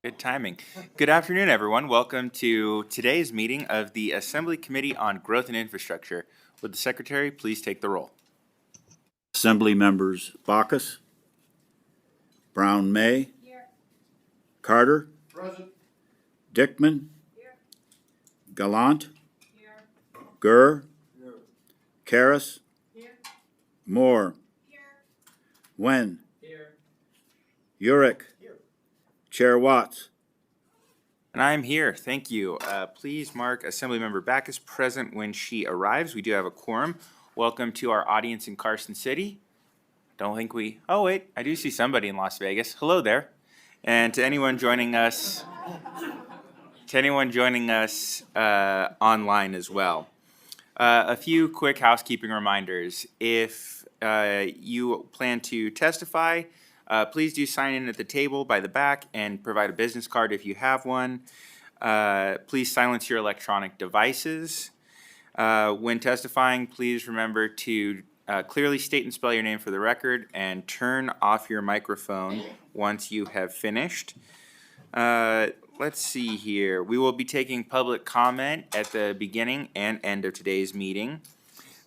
Good timing. Good afternoon, everyone. Welcome to today's meeting of the Assembly Committee on Growth and Infrastructure. Would the Secretary please take the roll? Assembly members Bacchus, Brown May, Here. Carter, Present. Dickman, Here. Gallant, Here. Gurr, Here. Karras, Here. Moore, Here. Wen, Here. Urick, Here. Chair Watts. And I'm here. Thank you. Please mark Assemblymember Backus present when she arrives. We do have a quorum. Welcome to our audience in Carson City. Don't think we... Oh, wait. I do see somebody in Las Vegas. Hello there. And to anyone joining us... online as well. A few quick housekeeping reminders. If you plan to testify, please do sign in at the table by the back and provide a business card if you have one. Please silence your electronic devices. When testifying, please remember to clearly state and spell your name for the record and turn off your microphone once you have finished. Let's see here. We will be taking public comment at the beginning and end of today's meeting.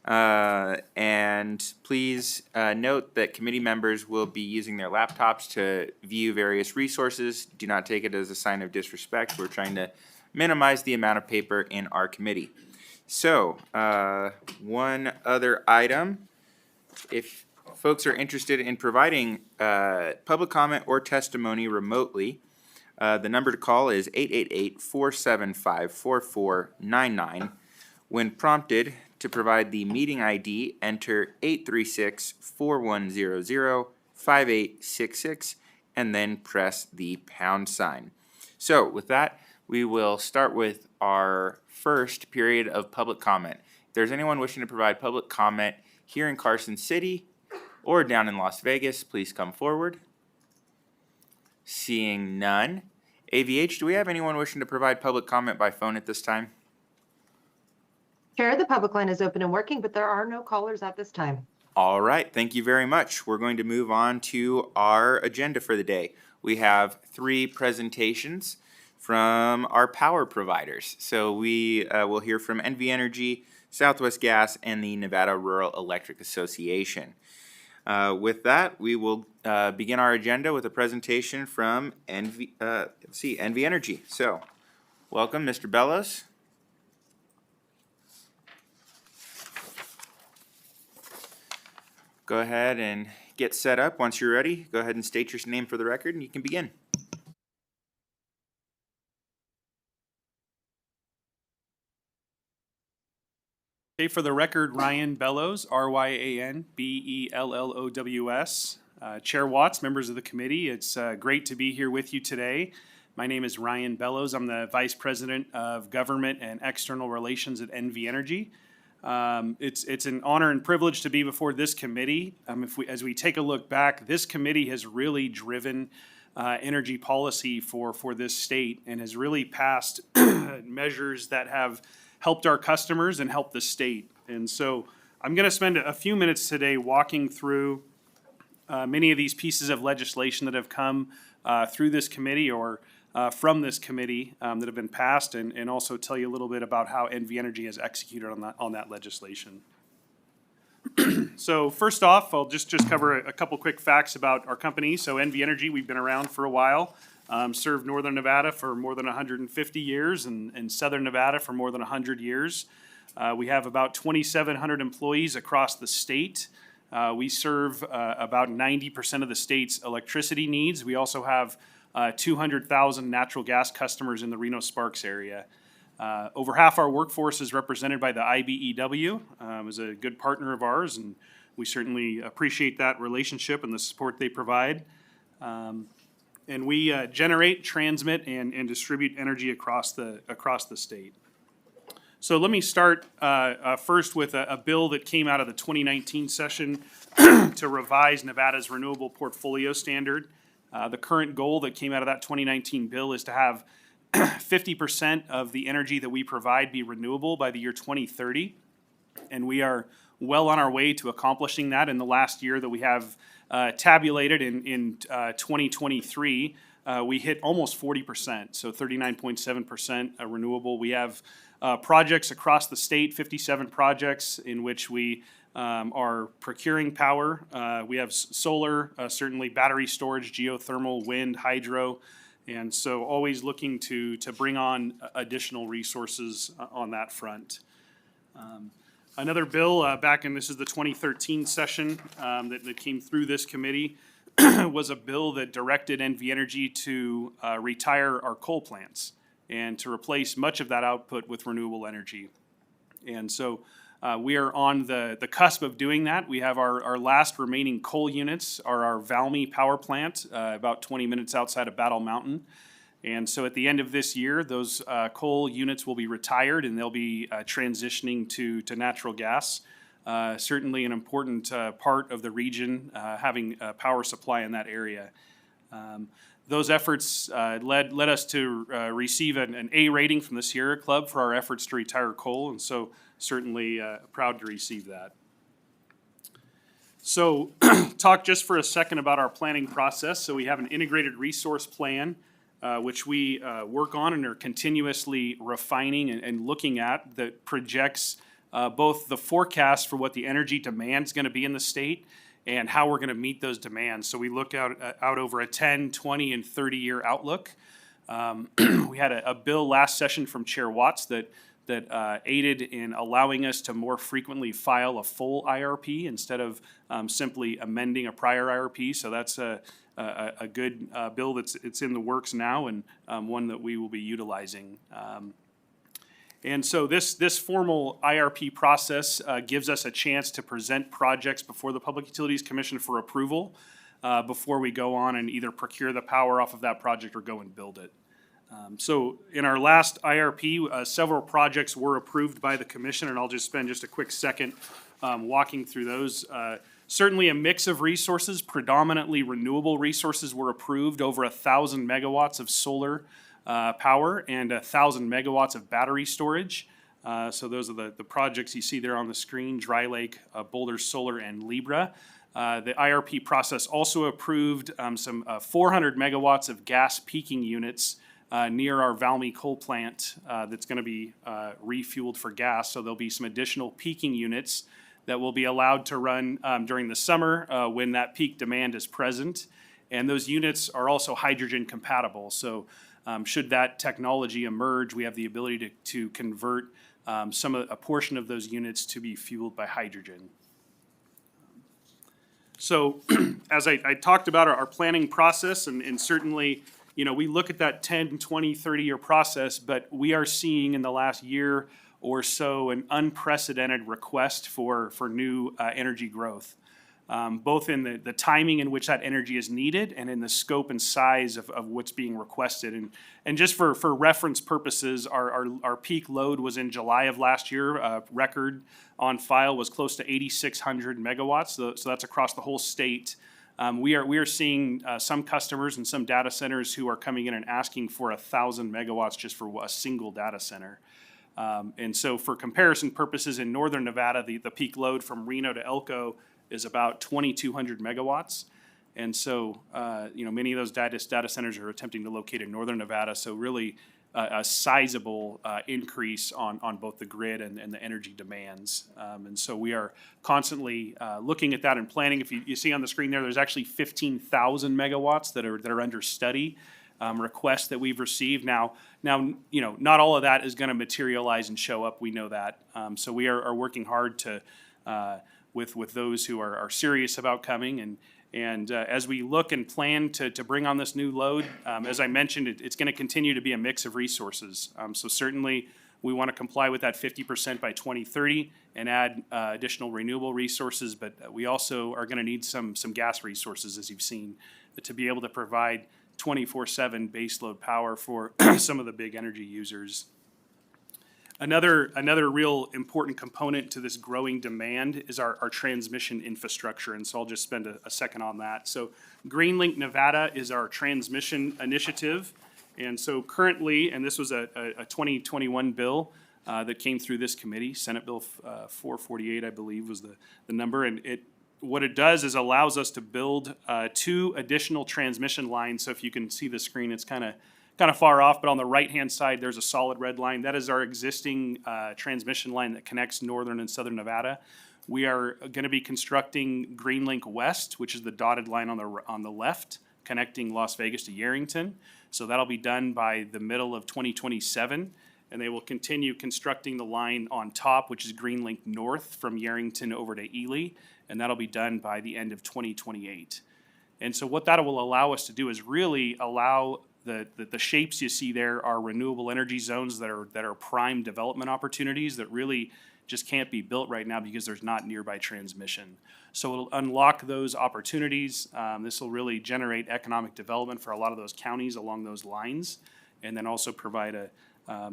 And please note that committee members will be using their laptops to view various resources. Do not take it as a sign of disrespect. We're trying to minimize the amount of paper in our committee. So, one other item. If folks are interested in providing public comment or testimony remotely, the number to call is 888-475-4499. When prompted to provide the meeting ID, enter 836-4100-5866 and then press the pound sign. So with that, we will start with our first period of public comment. If there's anyone wishing to provide public comment here in Carson City or down in Las Vegas, please come forward. Seeing none. AVH, do we have anyone wishing to provide public comment by phone at this time? Chair, the public line is open and working, but there are no callers at this time. All right, thank you very much. We're going to move on to our agenda for the day. We have 3 presentations from our power providers. So we will hear from NV Energy, Southwest Gas, and the Nevada Rural Electric Association. With that, we will begin our agenda with a presentation from NV Energy. So, welcome, Mr. Bellows. Go ahead and get set up. Once you're ready, go ahead and state your name for the record, and you can begin. Okay, for the record, Ryan Bellows, RyanBellows. Chair Watts, members of the committee, it's great to be here with you today. My name is Ryan Bellows. I'm the Vice President of Government and External Relations at NV Energy. It's an honor and privilege to be before this committee. As we take a look back, this committee has really driven energy policy for this state and has really passed measures that have helped our customers and helped the state. And so I'm going to spend a few minutes today walking through many of these pieces of legislation that have come through this committee or from this committee that have been passed, and also tell you a little bit about how NV Energy has executed on that legislation. So first off, I'll just cover a couple quick facts about our company. So NV Energy, we've been around for a while. Served Northern Nevada for more than 150 years and Southern Nevada for more than 100 years. We have about 2,700 employees across the state. We serve about 90% of the state's electricity needs. We also have 200,000 natural gas customers in the Reno-Sparks area. Over half our workforce is represented by the IBEW, is a good partner of ours, and we certainly appreciate that relationship and the support they provide. And we generate, transmit, and distribute energy across the state. So let me start first with a bill that came out of the 2019 session to revise Nevada's renewable portfolio standard. The current goal that came out of that 2019 bill is to have 50% of the energy that we provide be renewable by the year 2030. And we are well on our way to accomplishing that. In the last year that we have tabulated in 2023, we hit almost 40%, so 39.7% renewable. We have projects across the state, 57 projects in which we are procuring power. We have solar, certainly battery storage, geothermal, wind, hydro, and so always looking to bring on additional resources on that front. Another bill back in, this is the 2013 session that came through this committee, was a bill that directed NV Energy to retire our coal plants and to replace much of that output with renewable energy. And so we are on the cusp of doing that. We have our last remaining coal units are our Valmy power plant, about 20 minutes outside of Battle Mountain. And so at the end of this year, those coal units will be retired and they'll be transitioning to natural gas. Certainly an important part of the region, having a power supply in that area. Those efforts led us to receive an A rating from the Sierra Club for our efforts to retire coal, and so certainly proud to receive that. So talk just for a second about our planning process. So we have an integrated resource plan, which we work on and are continuously refining and looking at, that projects both the forecast for what the energy demand is going to be in the state and how we're going to meet those demands. So we look out over a 10, 20, and 30-year outlook. We had a bill last session from Chair Watts that aided in allowing us to more frequently file a full IRP instead of simply amending a prior IRP. So that's a good bill it's in the works now, and one that we will be utilizing. And so this formal IRP process gives us a chance to present projects before the Public Utilities Commission for approval before we go on and either procure the power off of that project or go and build it. So in our last IRP, several projects were approved by the commission, and I'll just spend just a quick second walking through those. Certainly a mix of resources, predominantly renewable resources were approved, over 1,000 megawatts of solar power and 1,000 megawatts of battery storage. So those are the projects you see there on the screen: Dry Lake, Boulder Solar, and Libra. The IRP process also approved some 400 megawatts of gas peaking units near our Valmy coal plant that's going to be refueled for gas. So there'll be some additional peaking units that will be allowed to run during the summer when that peak demand is present. And those units are also hydrogen compatible. So should that technology emerge, we have the ability to convert a portion of those units to be fueled by hydrogen. So as I talked about our planning process, and certainly, we look at that 10, 20, 30-year process, but we are seeing in the last year or so an unprecedented request for new energy growth. Both in the timing in which that energy is needed and in the scope and size of what's being requested. And just for reference purposes, our peak load was in July of last year. Record on file was close to 8,600 megawatts, so that's across the whole state. We are seeing some customers and some data centers who are coming in and asking for 1,000 megawatts just for a single data center. And so for comparison purposes, in northern Nevada, the peak load from Reno to Elko is about 2,200 megawatts. And so, many of those data centers are attempting to locate in northern Nevada, so really a sizable increase on both the grid and the energy demands. And so we are constantly looking at that and planning. If you see on the screen there's actually 15,000 megawatts that are under study, requests that we've received. Now, not all of that is going to materialize and show up. We know that. So we are working hard to with those who are serious about coming. And as we look and plan to bring on this new load, as I mentioned, it's going to continue to be a mix of resources. So certainly we want to comply with that 50% by 2030 and add additional renewable resources, but we also are going to need some gas resources, as you've seen, to be able to provide 24/7 baseload power for some of the big energy users. Another real important component to this growing demand is our transmission infrastructure, and so I'll just spend a second on that. So GreenLink Nevada is our transmission initiative, and so currently, and this was a 2021 bill that came through this committee, Senate Bill 448, I believe was the number, and what it does is allows us to build 2 additional transmission lines. So if you can see the screen, it's kind of far off, but on the right-hand side, there's a solid red line. That is our existing transmission line that connects northern and southern Nevada. We are going to be constructing GreenLink West, which is the dotted line on the left, connecting Las Vegas to Yerington. So that'll be done by the middle of 2027. And they will continue constructing the line on top, which is GreenLink North from Yerington over to Ely, and that'll be done by the end of 2028. And so what that will allow us to do is really allow the shapes you see there are renewable energy zones that are prime development opportunities that really just can't be built right now because there's not nearby transmission. So it'll unlock those opportunities. This will really generate economic development for a lot of those counties along those lines, and then also provide a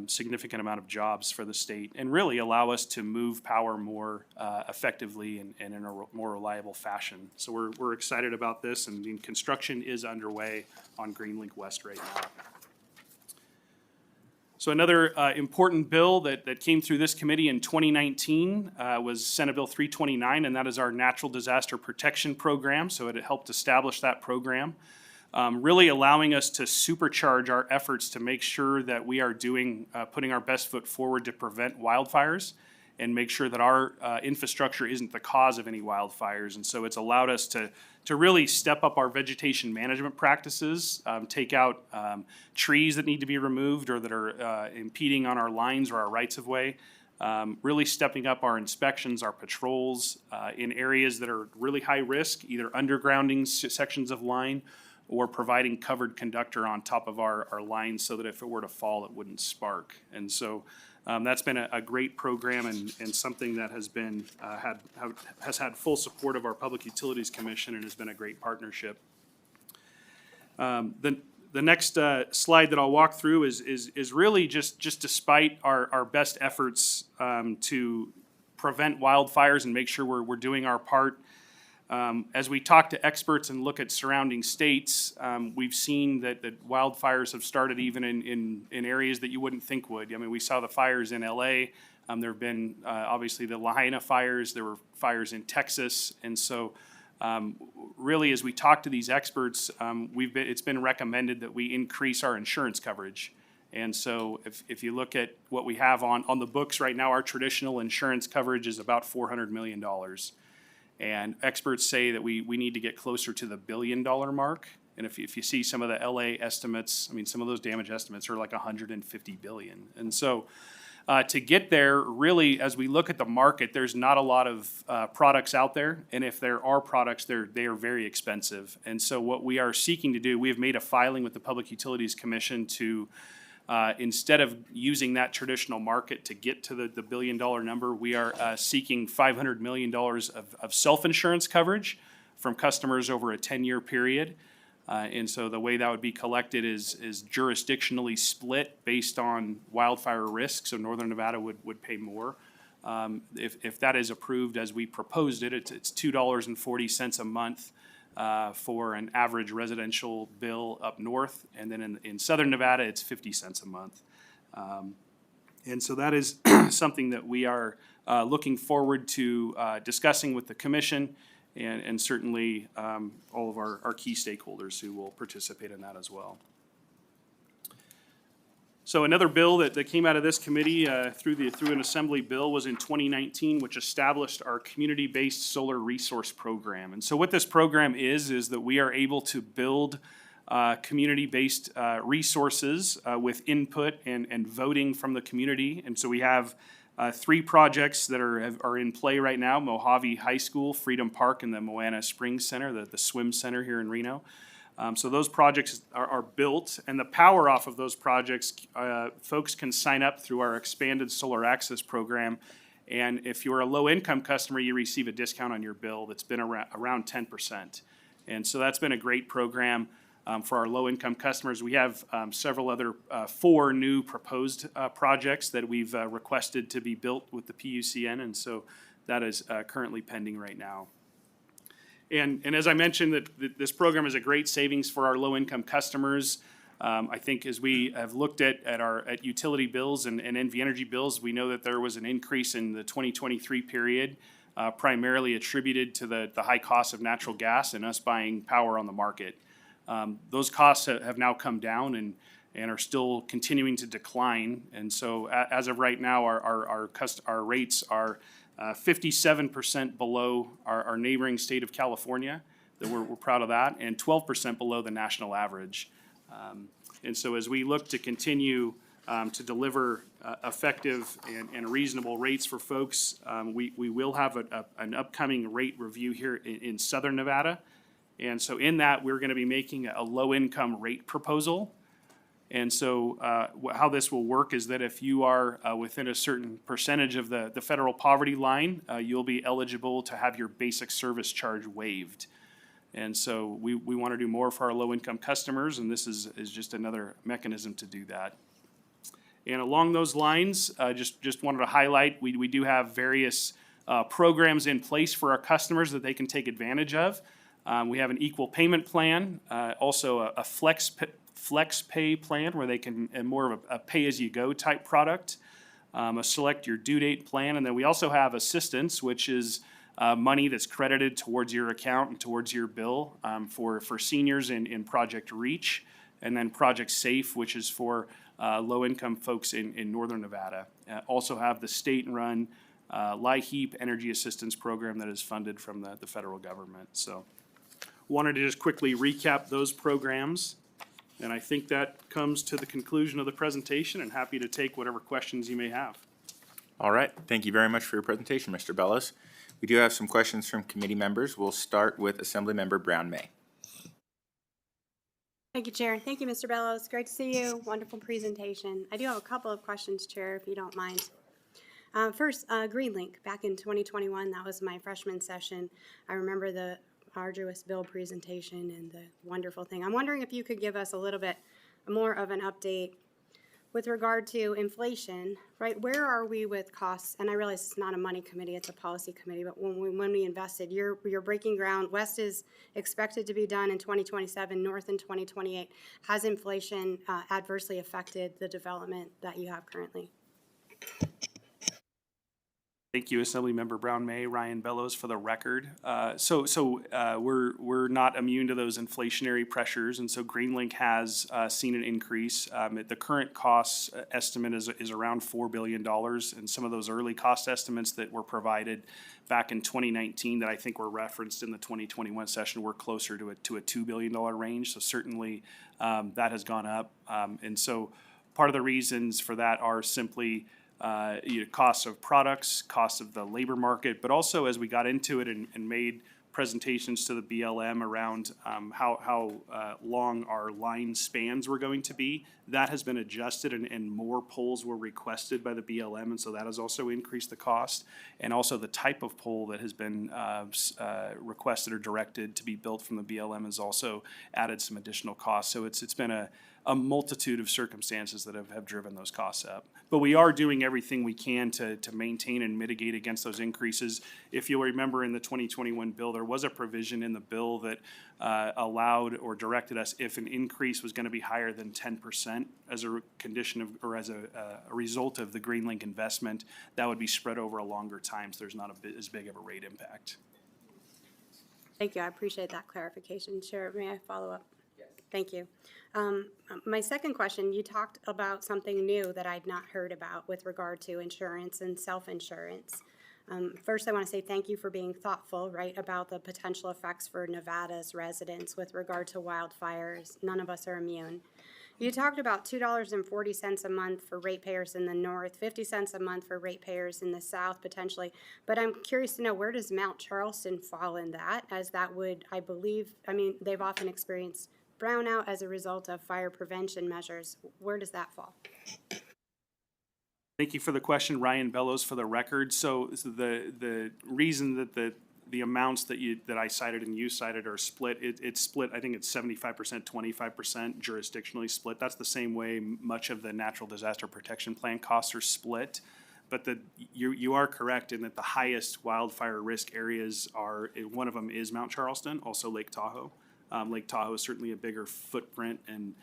significant amount of jobs for the state, and really allow us to move power more effectively and in a more reliable fashion. So we're excited about this, and construction is underway on GreenLink West right now. So another important bill that came through this committee in 2019 was Senate Bill 329, and that is our Natural Disaster Protection Program. So it helped establish that program. Really allowing us to supercharge our efforts to make sure that we are putting our best foot forward to prevent wildfires and make sure that our infrastructure isn't the cause of any wildfires. And so it's allowed us to really step up our vegetation management practices, take out trees that need to be removed or that are impeding on our lines or our rights of way. Really stepping up our inspections, our patrols in areas that are really high risk, either undergrounding sections of line or providing covered conductor on top of our lines so that if it were to fall, it wouldn't spark. And so that's been a great program and something that has been has had full support of our Public Utilities Commission and has been a great partnership. The next slide that I'll walk through is really just despite our best efforts to prevent wildfires and make sure we're doing our part. As we talk to experts and look at surrounding states, we've seen that wildfires have started even in areas that you wouldn't think would. I mean, we saw the fires in LA. There have been obviously the Lahaina fires. There were fires in Texas. And so really, as we talk to these experts, it's been recommended that we increase our insurance coverage. And so if you look at what we have on the books right now, our traditional insurance coverage is about $400 million. And experts say that we need to get closer to the $1 billion mark. And if you see some of the LA estimates, I mean, some of those damage estimates are like 150 billion. And so to get there, really, as we look at the market, there's not a lot of products out there. And if there are products, they are very expensive. And so what we are seeking to do, we have made a filing with the Public Utilities Commission to instead of using that traditional market to get to the $1 billion number, we are seeking $500 million of self-insurance coverage from customers over a 10-year period. And so the way that would be collected is jurisdictionally split based on wildfire risk. So Northern Nevada would pay more. If that is approved as we proposed it, it's $2.40 a month. For an average residential bill up north, and then in southern Nevada, it's 50 cents a month. And so that is something that we are looking forward to discussing with the commission and certainly all of our key stakeholders who will participate in that as well. So another bill that came out of this committee through an assembly bill was in 2019, which established our community-based solar resource program. And so what this program is that we are able to build community-based resources with input and voting from the community. And so we have 3 projects that are in play right now: Mojave High School, Freedom Park, and the Moana Springs Center, the swim center here in Reno. So those projects are built, and the power off of those projects, folks can sign up through our expanded solar access program. And if you're a low-income customer, you receive a discount on your bill that's been around 10%. And so that's been a great program for our low-income customers. We have several other 4 new proposed projects that we've requested to be built with the PUCN, and so that is currently pending right now. And as I mentioned, that this program is a great savings for our low-income customers. I think as we have looked at utility bills and NV Energy bills, we know that there was an increase in the 2023 period primarily attributed to the high cost of natural gas and us buying power on the market. Those costs have now come down and are still continuing to decline. And so as of right now, our rates are 57% below our neighboring state of California. That we're proud of that, and 12% below the national average. And so as we look to continue to deliver effective and reasonable rates for folks, we will have an upcoming rate review here in Southern Nevada. And so in that, we're going to be making a low-income rate proposal. And so how this will work is that if you are within a certain percentage of the federal poverty line, you'll be eligible to have your basic service charge waived. And so we want to do more for our low-income customers, and this is just another mechanism to do that. And along those lines, just wanted to highlight, we do have various programs in place for our customers that they can take advantage of. We have an equal payment plan, also a flex pay plan where they can, and more of a pay-as-you-go type product, a select your due date plan, and then we also have assistance, which is money that's credited towards your account and towards your bill for seniors in Project Reach, and then Project Safe, which is for low-income folks in northern Nevada. Also have the state-run LIHEAP Energy Assistance Program that is funded from the federal government. So wanted to just quickly recap those programs. And I think that comes to the conclusion of the presentation, and happy to take whatever questions you may have. All right, thank you very much for your presentation, Mr. Bellows. We do have some questions from committee members. We'll start with Assemblymember Brown-May. Thank you, Chair. Thank you, Mr. Bellows. Great to see you. Wonderful presentation. I do have a couple of questions, Chair, if you don't mind. First, GreenLink. Back in 2021, that was my freshman session. I remember the arduous bill presentation and the wonderful thing. I'm wondering if you could give us a little bit more of an update with regard to inflation, right? Where are we with costs? And I realize it's not a money committee, it's a policy committee, but when we invested, you're breaking ground. West is expected to be done in 2027, North in 2028. Has inflation adversely affected the development that you have currently? Thank you, Assemblymember Brown-May, Ryan Bellows for the record. We're not immune to those inflationary pressures, and so GreenLink has seen an increase. The current cost estimate is around $4 billion, and some of those early cost estimates that were provided back in 2019 that I think were referenced in the 2021 session were closer to a $2 billion range. So certainly that has gone up, and so part of the reasons for that are simply costs of products, costs of the labor market, but also as we got into it and made presentations to the BLM around how long our line spans were going to be, that has been adjusted and more poles were requested by the BLM, and so that has also increased the cost. And also the type of pole that has been requested or directed to be built from the BLM has also added some additional costs. So it's been a multitude of circumstances that have driven those costs up. But we are doing everything we can to maintain and mitigate against those increases. If you'll remember in the 2021 bill, there was a provision in the bill that allowed or directed us if an increase was going to be higher than 10% as a condition of, or as a result of the GreenLink investment, that would be spread over a longer time, so there's not as big of a rate impact. Thank you. I appreciate that clarification. Chair, may I follow up? Thank you. My second question, you talked about something new that I'd not heard about with regard to insurance and self-insurance. First, I want to say thank you for being thoughtful, right, about the potential effects for Nevada's residents with regard to wildfires. None of us are immune. You talked about $2.40 a month for ratepayers in the north, 50 cents a month for ratepayers in the south potentially. But I'm curious to know, where does Mount Charleston fall in that? As that would, I believe, I mean, they've often experienced brownout as a result of fire prevention measures. Where does that fall? Thank you for the question, Ryan Bellows, for the record. So the reason that the amounts that I cited and you cited are split, it's split, I think it's 75%, 25% jurisdictionally split. That's the same way much of the Natural Disaster Protection Plan costs are split. But you are correct in that the highest wildfire risk areas are, one of them is Mount Charleston, also Lake Tahoe. Lake Tahoe is certainly a bigger footprint and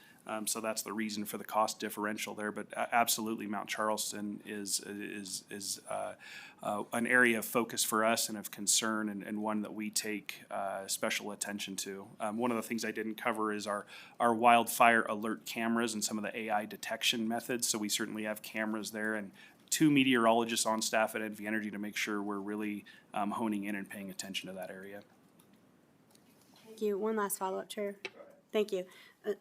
So that's the reason for the cost differential there. But absolutely, Mount Charleston is an area of focus for us and of concern, and one that we take special attention to. One of the things I didn't cover is our wildfire alert cameras and some of the AI detection methods. So we certainly have cameras there, and 2 meteorologists on staff at NV Energy to make sure we're really honing in and paying attention to that area. Thank you. One last follow-up, Chair. Thank you.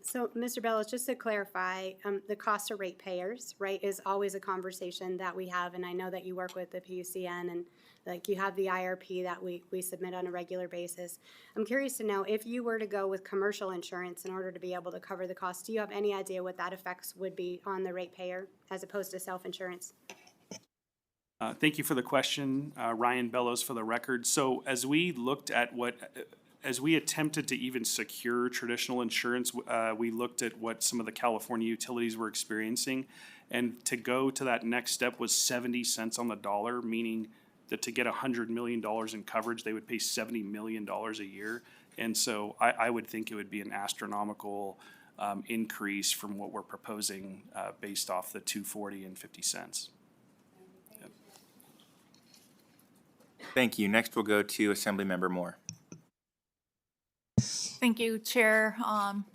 So, Mr. Bellows, just to clarify, the cost to ratepayers, right, is always a conversation that we have, and I know that you work with the PUCN, and like you have the IRP that we submit on a regular basis. I'm curious to know, if you were to go with commercial insurance in order to be able to cover the cost, do you have any idea what that effects would be on the ratepayer as opposed to self-insurance? Thank you for the question, Ryan Bellows, for the record. So as we looked at as we attempted to even secure traditional insurance, we looked at what some of the California utilities were experiencing. And to go to that next step was 70 cents on the dollar, meaning that to get $100 million in coverage, they would pay $70 million a year. And so I would think it would be an astronomical increase from what we're proposing based off the $2.40 and 50 cents. Thank you. Next, we'll go to Assemblymember Moore. Thank you, Chair.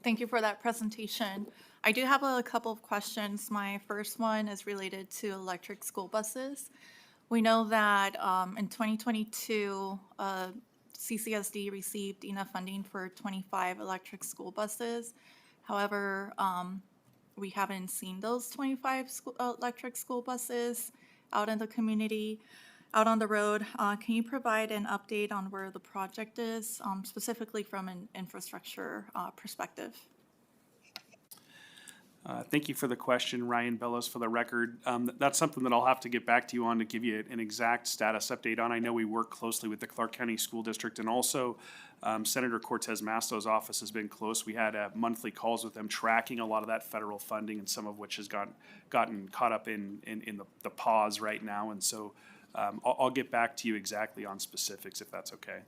Thank you for that presentation. I do have a couple of questions. My first one is related to electric school buses. We know that in 2022, CCSD received enough funding for 25 electric school buses. However, we haven't seen those 25 electric school buses out in the community, out on the road. Can you provide an update on where the project is, specifically from an infrastructure perspective? Thank you for the question, Ryan Bellows, for the record. That's something that I'll have to get back to you on to give you an exact status update on. I know we work closely with the Clark County School District, and also Senator Cortez Masto's office has been close. We had monthly calls with them tracking a lot of that federal funding, and some of which has gotten caught up in the pause right now. And so I'll get back to you exactly on specifics if that's okay.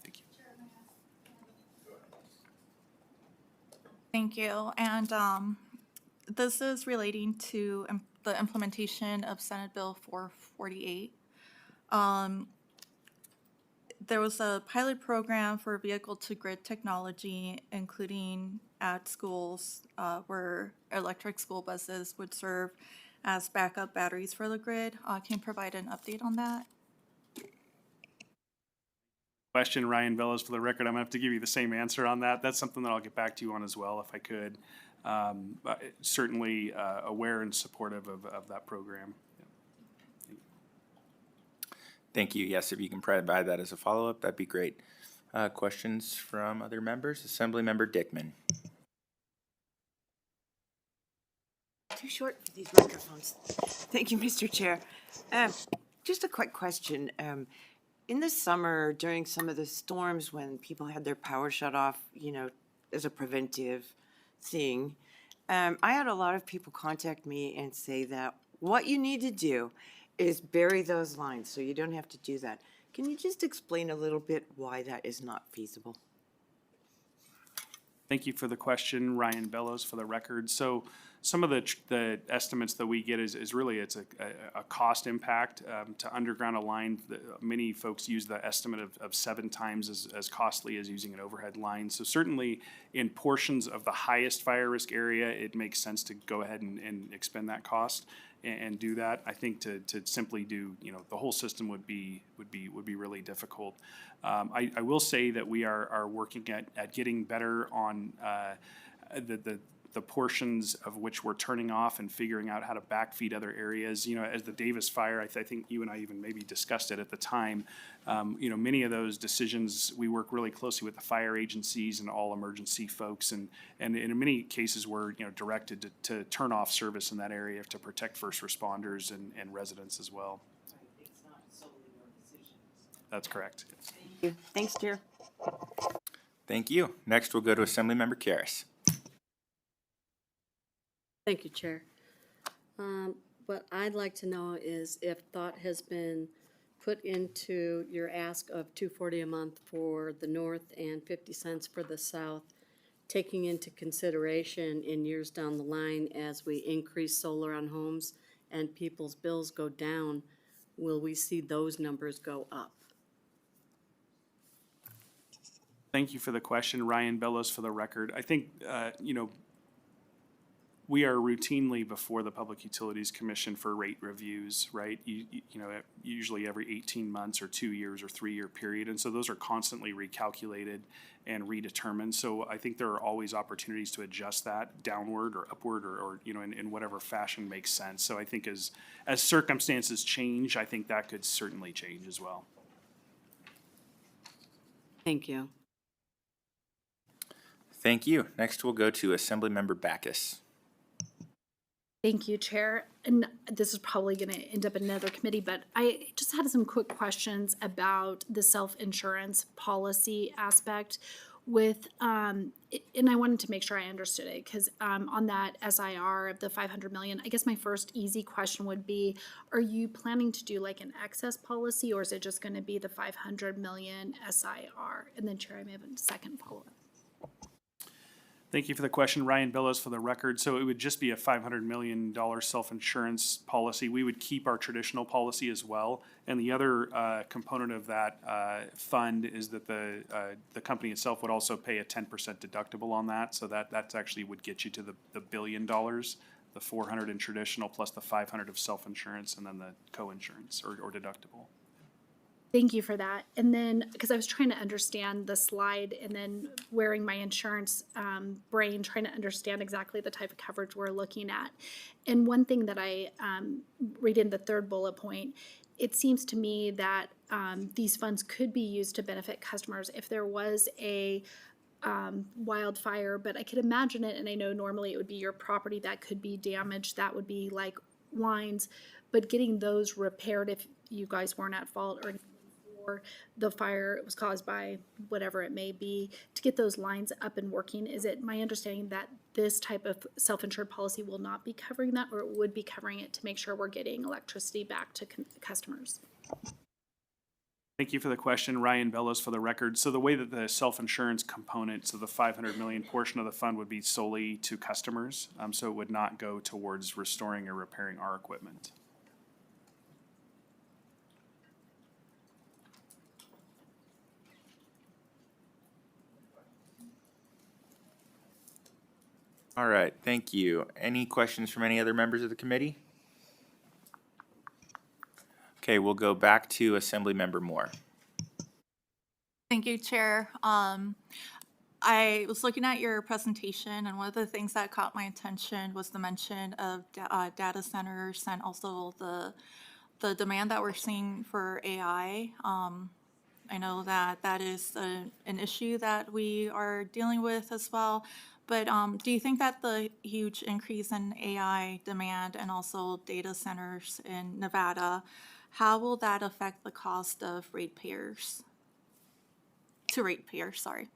Thank you. Thank you. And this is relating to the implementation of Senate Bill 448. There was a pilot program for vehicle-to-grid technology, including at schools where electric school buses would serve as backup batteries for the grid. Can you provide an update on that? Question, Ryan Bellows, for the record. I'm gonna have to give you the same answer on that. That's something that I'll get back to you on as well if I could. Certainly aware and supportive of that program. Yeah. Thank you. Yes, if you can provide that as a follow-up, that'd be great. Questions from other members? Assemblymember Dickman. Too short for these microphones. Thank you, Mr. Chair. Just a quick question. In the summer, during some of the storms when people had their power shut off, you know, as a preventive thing, I had a lot of people contact me and say that what you need to do is bury those lines so you don't have to do that. Can you just explain a little bit why that is not feasible? Thank you for the question, Ryan Bellows, for the record. So some of the estimates that we get is really it's a cost impact to underground a line. Many folks use the estimate of 7 times as costly as using an overhead line. So certainly in portions of the highest fire risk area, it makes sense to go ahead and expend that cost and do that. I think to simply do, you know, the whole system would be really difficult. I will say that we are working at getting better on the portions of which we're turning off and figuring out how to backfeed other areas. You know, as the Davis fire, I think you and I even maybe discussed it at the time. You know, many of those decisions, we work really closely with the fire agencies and all emergency folks, and in many cases we're, you know, directed to turn off service in that area to protect first responders and residents as well. It's not solely your decisions. That's correct. Thank you. Thanks, Chair. Thank you. Next, we'll go to Assemblymember Karas. Thank you, Chair. What I'd like to know is if thought has been put into your ask of $240 a month for the north and 50 cents for the south taking into consideration in years down the line as we increase solar on homes and people's bills go down, will we see those numbers go up? Thank you for the question, Ryan Bellows, for the record. I think, we are routinely before the Public Utilities Commission for rate reviews, right? Usually every 18 months or 2 years or 3-year period. And so those are constantly recalculated and redetermined. So I think there are always opportunities to adjust that downward or upward or in whatever fashion makes sense. So I think as circumstances change, I think that could certainly change as well. Thank you. Thank you. Next, we'll go to Assemblymember Backus. Thank you, Chair. And this is probably going to end up in another committee, but I just had some quick questions about the self-insurance policy aspect with, and I wanted to make sure I understood it, because on that SIR of the 500 million, I guess my first easy question would be, are you planning to do like an excess policy, or is it just going to be the 500 million SIR? And then, Chair, I may have a second follow-up. Thank you for the question, Ryan Bellows, for the record. So it would just be a $500 million self-insurance policy. We would keep our traditional policy as well. And the other component of that fund is that the company itself would also pay a 10% deductible on that. So that's actually would get you to the $1 billion, the 400 in traditional plus the 500 of self-insurance and then the co-insurance or deductible. Thank you for that. And then, because I was trying to understand the slide and then wearing my insurance brain, trying to understand exactly the type of coverage we're looking at. And one thing that I read in the third bullet point, it seems to me that these funds could be used to benefit customers if there was a wildfire, but I could imagine it, and I know normally it would be your property that could be damaged, that would be like lines, but getting those repaired if you guys weren't at fault or the fire was caused by whatever it may be, to get those lines up and working. Is it my understanding that this type of self-insured policy will not be covering that, or it would be covering it to make sure we're getting electricity back to customers? Thank you for the question, Ryan Bellows, for the record. So the way that the self-insurance component, so the 500 million portion of the fund would be solely to customers. So it would not go towards restoring or repairing our equipment. All right, thank you. Any questions from any other members of the committee? Okay, we'll go back to Assemblymember Moore. Thank you, Chair. I was looking at your presentation, and one of the things that caught my attention was the mention of data centers and also the demand that we're seeing for AI. I know that is an issue that we are dealing with as well. But do you think that the huge increase in AI demand and also data centers in Nevada, how will that affect the cost of ratepayers? Sorry.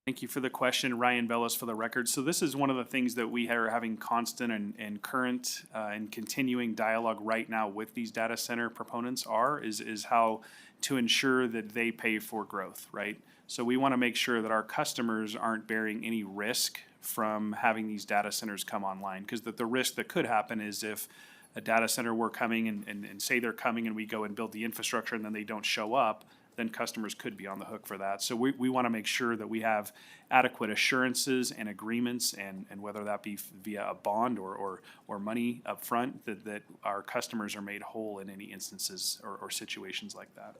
Thank you for the question, Ryan Bellows, for the record. So this is one of the things that we are having constant and current and continuing dialogue right now with these data center proponents is how to ensure that they pay for growth, right? So we want to make sure that our customers aren't bearing any risk from having these data centers come online, because the risk that could happen is if a data center were coming and say they're coming and we go and build the infrastructure and then they don't show up, then customers could be on the hook for that. So we want to make sure that we have adequate assurances and agreements, and whether that be via a bond or money up front, that our customers are made whole in any instances or situations like that.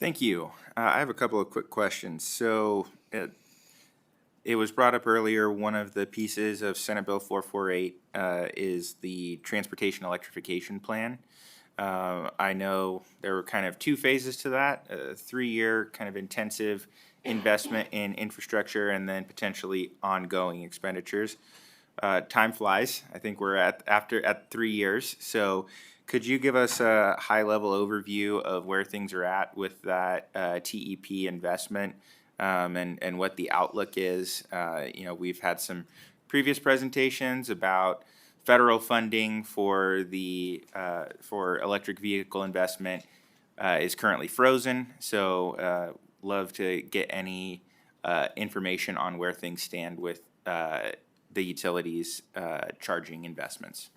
Thank you. I have a couple of quick questions. So it was brought up earlier, one of the pieces of Senate Bill 448 is the Transportation Electrification Plan. I know there were kind of two phases to that, a 3-year kind of intensive investment in infrastructure and then potentially ongoing expenditures. Time flies. I think we're at 3 years. So could you give us a high-level overview of where things are at with that TEP investment and what the outlook is? We've had some previous presentations about federal funding for the for electric vehicle investment. is currently frozen. So love to get any information on where things stand with the utilities charging investments.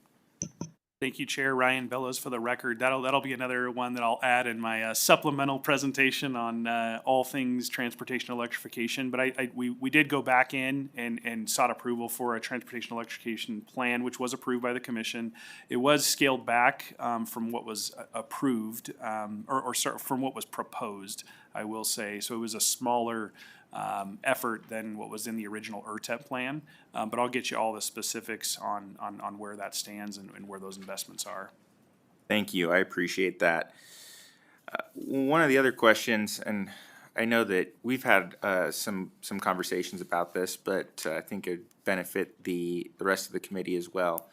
Thank you, Chair Ryan Bellows, for the record. That'll be another one that I'll add in my supplemental presentation on all things transportation electrification. But we did go back in and sought approval for a transportation electrification plan, which was approved by the commission. It was scaled back from what was approved, from what was proposed, I will say. So it was a smaller effort than what was in the original ERTEP plan. But I'll get you all the specifics on where that stands and where those investments are. Thank you. I appreciate that. One of the other questions, and I know that we've had some conversations about this, but I think it'd benefit the rest of the committee as well.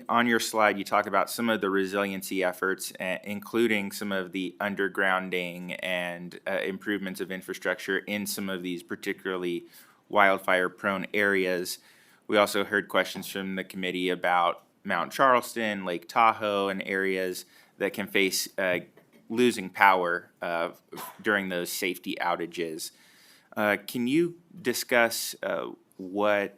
On your slide, you talk about some of the resiliency efforts, including some of the undergrounding and improvements of infrastructure in some of these particularly wildfire-prone areas. We also heard questions from the committee about Mount Charleston, Lake Tahoe, and areas that can face losing power during those safety outages. Can you discuss what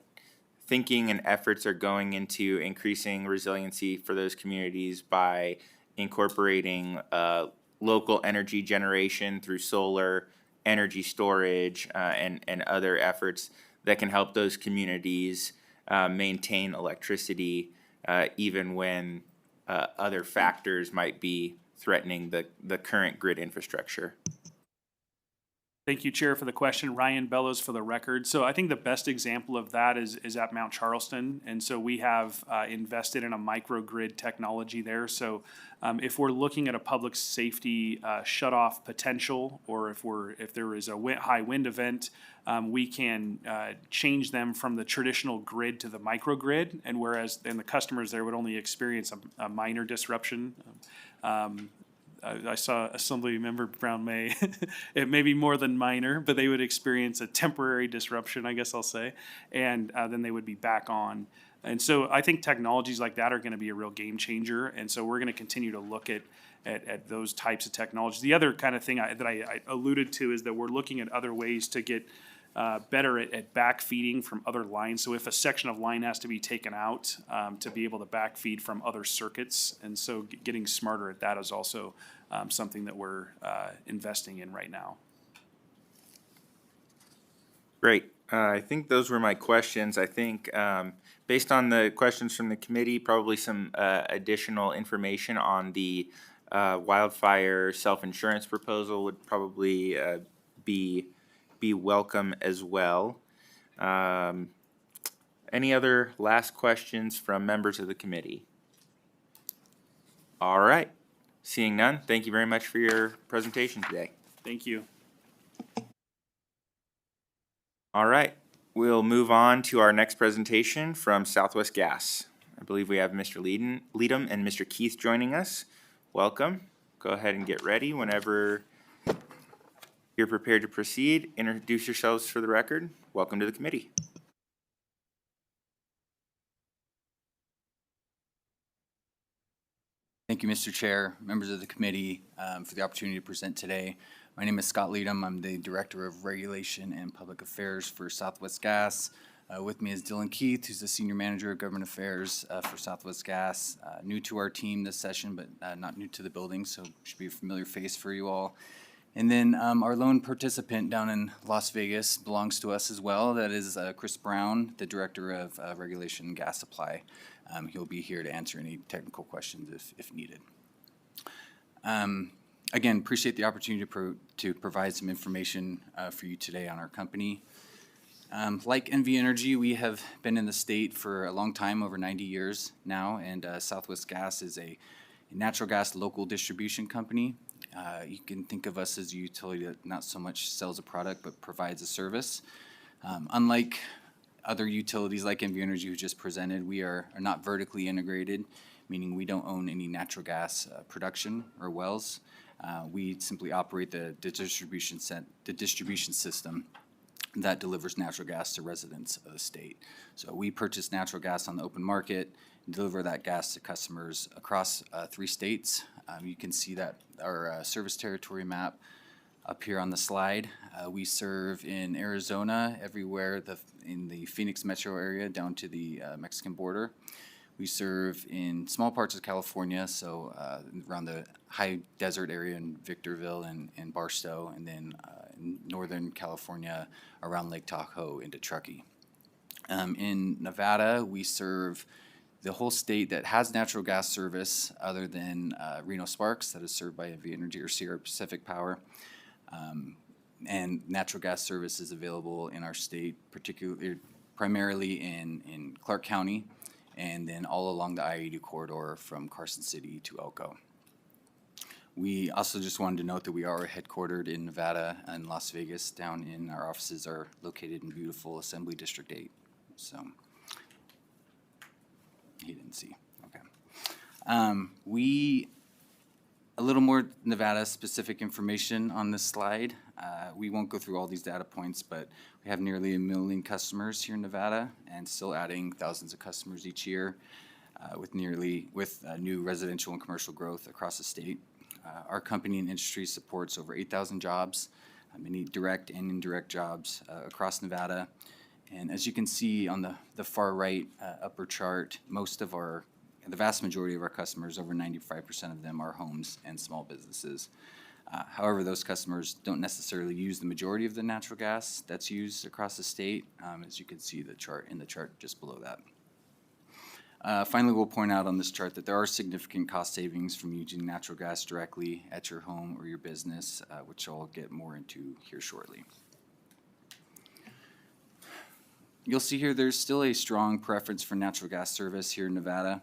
thinking and efforts are going into increasing resiliency for those communities by incorporating local energy generation through solar, energy storage, and other efforts that can help those communities maintain electricity even when other factors might be threatening the current grid infrastructure? Thank you, Chair, for the question. Ryan Bellows for the record. So I think the best example of that is at Mount Charleston. And so we have invested in a microgrid technology there. So if we're looking at a public safety shutoff potential, or if there is a high wind event, we can change them from the traditional grid to the microgrid. And whereas then the customers there would only experience a minor disruption. I saw Assemblymember Brown May, it may be more than minor, but they would experience a temporary disruption, I guess I'll say, and then they would be back on. And so I think technologies like that are going to be a real game changer, and so we're going to continue to look at those types of technologies. The other kind of thing that I alluded to is that we're looking at other ways to get better at backfeeding from other lines. So if a section of line has to be taken out, to be able to backfeed from other circuits. And so getting smarter at that is also something that we're investing in right now. Great. I think those were my questions. I think based on the questions from the committee, probably some additional information on the wildfire self-insurance proposal would probably be welcome as well. Any other last questions from members of the committee? All right. Seeing none, thank you very much for your presentation today. Thank you. All right. We'll move on to our next presentation from Southwest Gas. I believe we have Mr. Leadham and Mr. Keith joining us. Welcome. Go ahead and get ready whenever you're prepared to proceed. Introduce yourselves for the record. Welcome to the committee. Thank you, Mr. Chair, members of the committee, for the opportunity to present today. My name is Scott Leadham. I'm the Director of Regulation and Public Affairs for Southwest Gas. With me is Dylan Keith, who's the Senior Manager of Government Affairs for Southwest Gas. New to our team this session, but not new to the building, so should be a familiar face for you all. And then our lone participant down in Las Vegas belongs to us as well. That is Chris Brown, the Director of Regulation and Gas Supply. He'll be here to answer any technical questions if needed. Again, appreciate the opportunity to provide some information for you today on our company. Like NV Energy, we have been in the state for a long time, over 90 years now, and Southwest Gas is a natural gas local distribution company. You can think of us as a utility that not so much sells a product, but provides a service. Unlike other utilities like NV Energy who just presented, we are not vertically integrated, meaning we don't own any natural gas production or wells. We simply operate the distribution system. that delivers natural gas to residents of the state. So we purchase natural gas on the open market, and deliver that gas to customers across 3 states. You can see that our service territory map up here on the slide. We serve in Arizona, everywhere in the Phoenix metro area down to the Mexican border. We serve in small parts of California, so around the high desert area in Victorville and Barstow, and then in Northern California around Lake Tahoe into Truckee. In Nevada, we serve the whole state that has natural gas service other than Reno Sparks, that is served by NV Energy or Sierra Pacific Power. And natural gas service is available in our state, primarily in Clark County, and then all along the I-80 corridor from Carson City to Elko. We also just wanted to note that we are headquartered in Nevada and Las Vegas. Down in our offices are located in beautiful Assembly District 8. So he didn't see. Okay. A little more Nevada-specific information on this slide. We won't go through all these data points, but we have nearly 1 million customers here in Nevada and still adding thousands of customers each year with new residential and commercial growth across the state. Our company and industry supports over 8,000 jobs, many direct and indirect jobs across Nevada. And as you can see on the far right upper chart, the vast majority of our customers, over 95% of them, are homes and small businesses. However, those customers don't necessarily use the majority of the natural gas that's used across the state, as you can see the chart just below that. Finally, we'll point out on this chart that there are significant cost savings from using natural gas directly at your home or your business, which I'll get more into here shortly. You'll see here there's still a strong preference for natural gas service here in Nevada.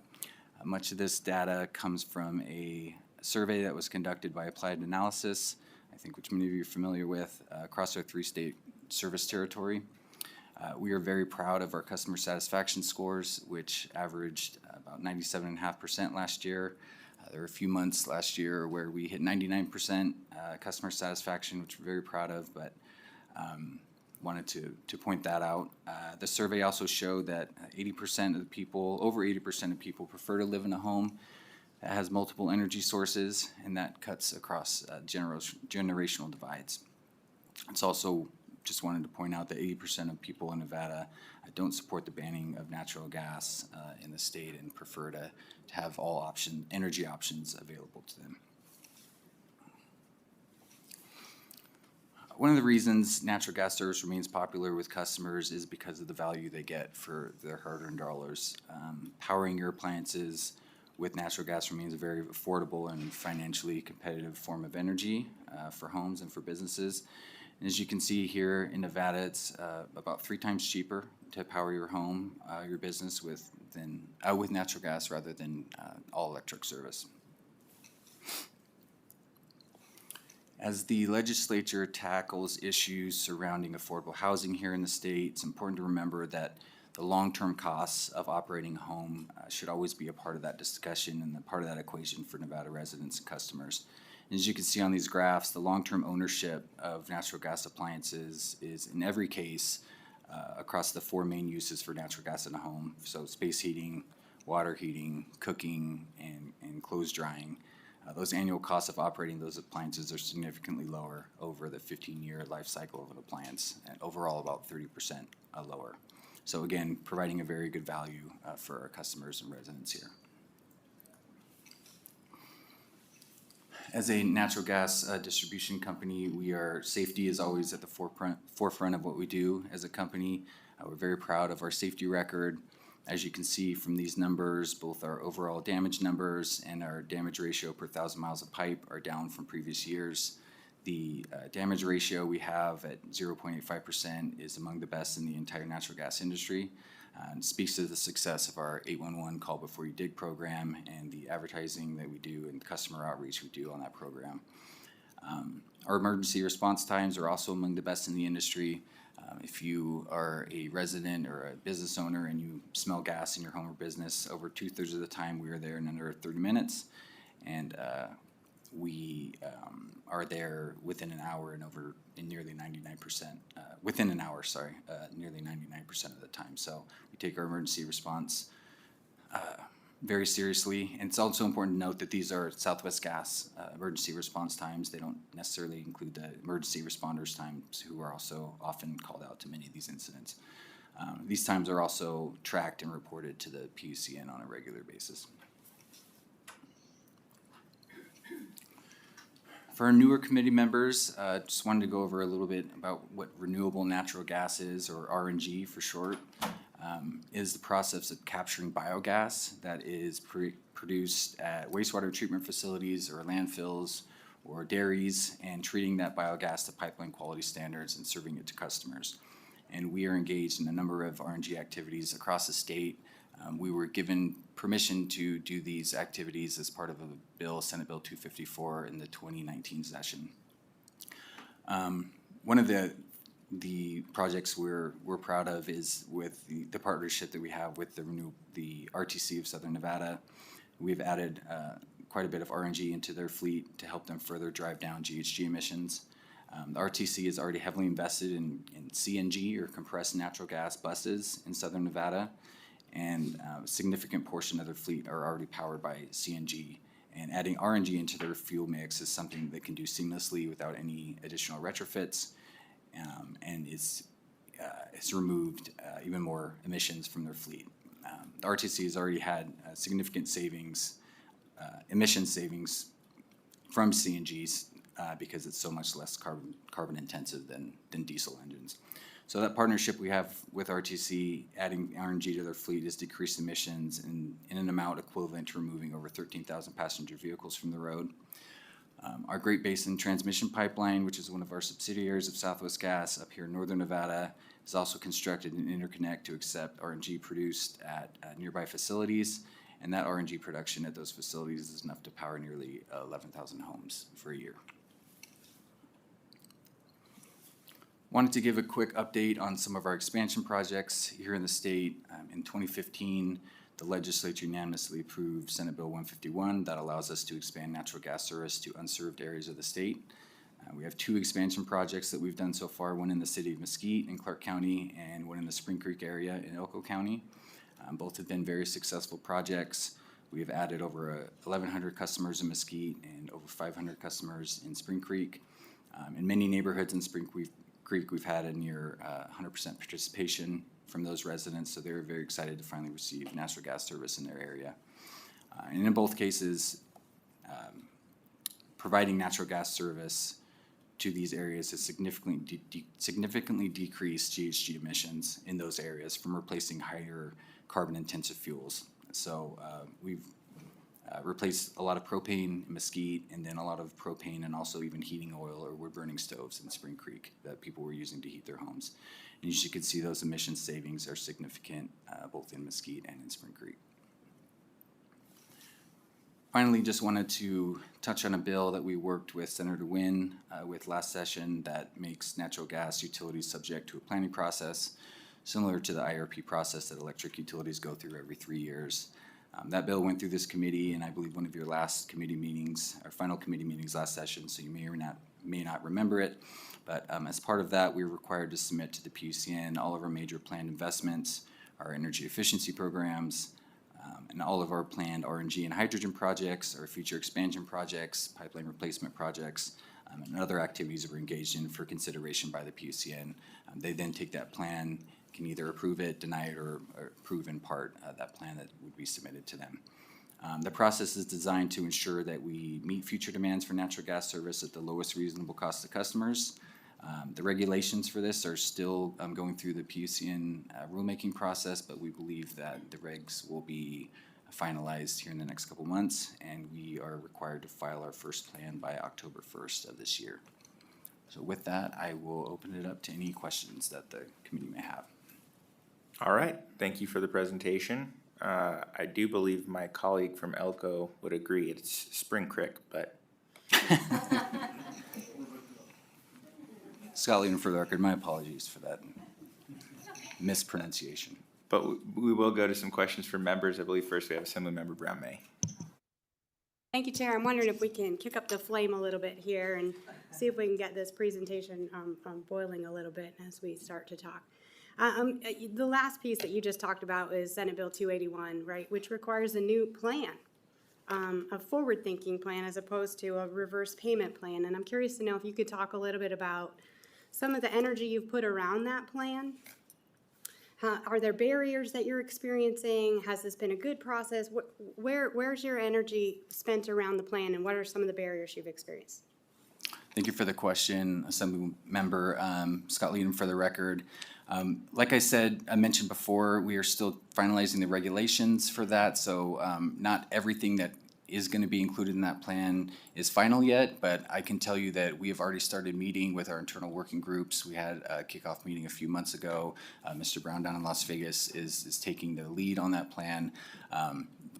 Much of this data comes from a survey that was conducted by Applied Analysis, I think which many of you are familiar with, across our 3-state service territory. We are very proud of our customer satisfaction scores, which averaged about 97.5% last year. There were a few months last year where we hit 99% customer satisfaction, which we're very proud of, but wanted to point that out. The survey also showed that 80% of the people, over 80% of people, prefer to live in a home that has multiple energy sources, and that cuts across generational divides. It's also just wanted to point out that 80% of people in Nevada don't support the banning of natural gas in the state and prefer to have all energy options available to them. One of the reasons natural gas service remains popular with customers is because of the value they get for their hard-earned dollars. Powering your appliances with natural gas remains a very affordable and financially competitive form of energy for homes and for businesses. And as you can see here in Nevada, it's about 3 times cheaper to power your home, your business with natural gas rather than all electric service. As the legislature tackles issues surrounding affordable housing here in the state, it's important to remember that the long-term costs of operating a home should always be a part of that discussion and a part of that equation for Nevada residents and customers. And as you can see on these graphs, the long-term ownership of natural gas appliances is in every case across the 4 main uses for natural gas in a home. So space heating, water heating, cooking, and clothes drying. Those annual costs of operating those appliances are significantly lower over the 15-year life cycle of an appliance, and overall about 30% lower. So again, providing a very good value for our customers and residents here. As a natural gas distribution company, safety is always at the forefront of what we do as a company. We're very proud of our safety record. As you can see from these numbers, both our overall damage numbers and our damage ratio per 1,000 miles of pipe are down from previous years. The damage ratio we have at 0.85% is among the best in the entire natural gas industry. And speaks to the success of our 811 Call Before You Dig program and the advertising that we do and customer outreach we do on that program. Our emergency response times are also among the best in the industry. If you are a resident or a business owner and you smell gas in your home or business, over 2/3 of the time we are there in under 30 minutes. And we are there within an hour and over in nearly 99%, within an hour, sorry, nearly 99% of the time. So we take our emergency response very seriously. And it's also important to note that these are Southwest Gas emergency response times. They don't necessarily include the emergency responders' times, who are also often called out to many of these incidents. These times are also tracked and reported to the PUCN on a regular basis. For our newer committee members, just wanted to go over a little bit about what renewable natural gas is, or RNG for short. Is the process of capturing biogas that is produced at wastewater treatment facilities or landfills or dairies, and treating that biogas to pipeline quality standards and serving it to customers. And we are engaged in a number of RNG activities across the state. We were given permission to do these activities as part of a bill, Senate Bill 254, in the 2019 session. One of the projects we're proud of is with the partnership that we have with the RTC of Southern Nevada. We've added quite a bit of RNG into their fleet to help them further drive down GHG emissions. The RTC is already heavily invested in CNG, or compressed natural gas buses, in Southern Nevada, and a significant portion of their fleet are already powered by CNG. And adding RNG into their fuel mix is something they can do seamlessly without any additional retrofits, and it's removed even more emissions from their fleet. The RTC has already had significant savings, emission savings from CNGs because it's so much less carbon intensive than diesel engines. So that partnership we have with RTC, adding RNG to their fleet, has decreased emissions in an amount equivalent to removing over 13,000 passenger vehicles from the road. Our Great Basin Transmission Pipeline, which is one of our subsidiaries of Southwest Gas up here in northern Nevada, has also constructed an interconnect to accept RNG produced at nearby facilities, and that RNG production at those facilities is enough to power nearly 11,000 homes for a year. Wanted to give a quick update on some of our expansion projects here in the state. In 2015, the legislature unanimously approved Senate Bill 151 that allows us to expand natural gas service to unserved areas of the state. We have 2 expansion projects that we've done so far, one in the city of Mesquite in Clark County and one in the Spring Creek area in Elko County. Both have been very successful projects. We have added over 1,100 customers in Mesquite and over 500 customers in Spring Creek. In many neighborhoods in Spring Creek, we've had a near 100% participation from those residents, so they're very excited to finally receive natural gas service in their area. And in both cases, providing natural gas service to these areas has significantly decreased GHG emissions in those areas from replacing higher carbon-intensive fuels. So we've replaced a lot of propane in Mesquite, and then a lot of propane and also even heating oil or wood-burning stoves in Spring Creek that people were using to heat their homes. And as you can see, those emission savings are significant both in Mesquite and in Spring Creek. Finally, just wanted to touch on a bill that we worked with Senator Wynn with last session that makes natural gas utilities subject to a planning process similar to the IRP process that electric utilities go through every 3 years. That bill went through this committee, and I believe one of your last committee meetings, our final committee meetings last session, so you may not remember it. But as part of that, we were required to submit to the PUCN all of our major planned investments, our energy efficiency programs, and all of our planned RNG and hydrogen projects, our future expansion projects, pipeline replacement projects, and other activities that we're engaged in for consideration by the PUCN. They then take that plan, can either approve it, deny it, or approve in part that plan that would be submitted to them. The process is designed to ensure that we meet future demands for natural gas service at the lowest reasonable cost to customers. The regulations for this are still going through the PUCN rulemaking process, but we believe that the regs will be finalized here in the next couple months, and we are required to file our first plan by October 1st of this year. So with that, I will open it up to any questions that the committee may have. All right, thank you for the presentation. I do believe my colleague from Elko would agree it's Spring Creek, but. Scott Leadham, for the record, my apologies for that mispronunciation. But we will go to some questions from members. I believe first we have Assemblymember Brown May. Thank you, Chair. I'm wondering if we can kick up the flame a little bit here and see if we can get this presentation boiling a little bit as we start to talk. The last piece that you just talked about is Senate Bill 281, right, which requires a new plan, a forward-thinking plan as opposed to a reverse payment plan. And I'm curious to know if you could talk a little bit about some of the energy you've put around that plan. Are there barriers that you're experiencing? Has this been a good process? Where's your energy spent around the plan, and what are some of the barriers you've experienced? Thank you for the question, Assembly Member Scott Leadham, for the record. Like I mentioned before, we are still finalizing the regulations for that, so not everything that is going to be included in that plan is final yet, but I can tell you that we have already started meeting with our internal working groups. We had a kickoff meeting a few months ago. Mr. Brown down in Las Vegas is taking the lead on that plan.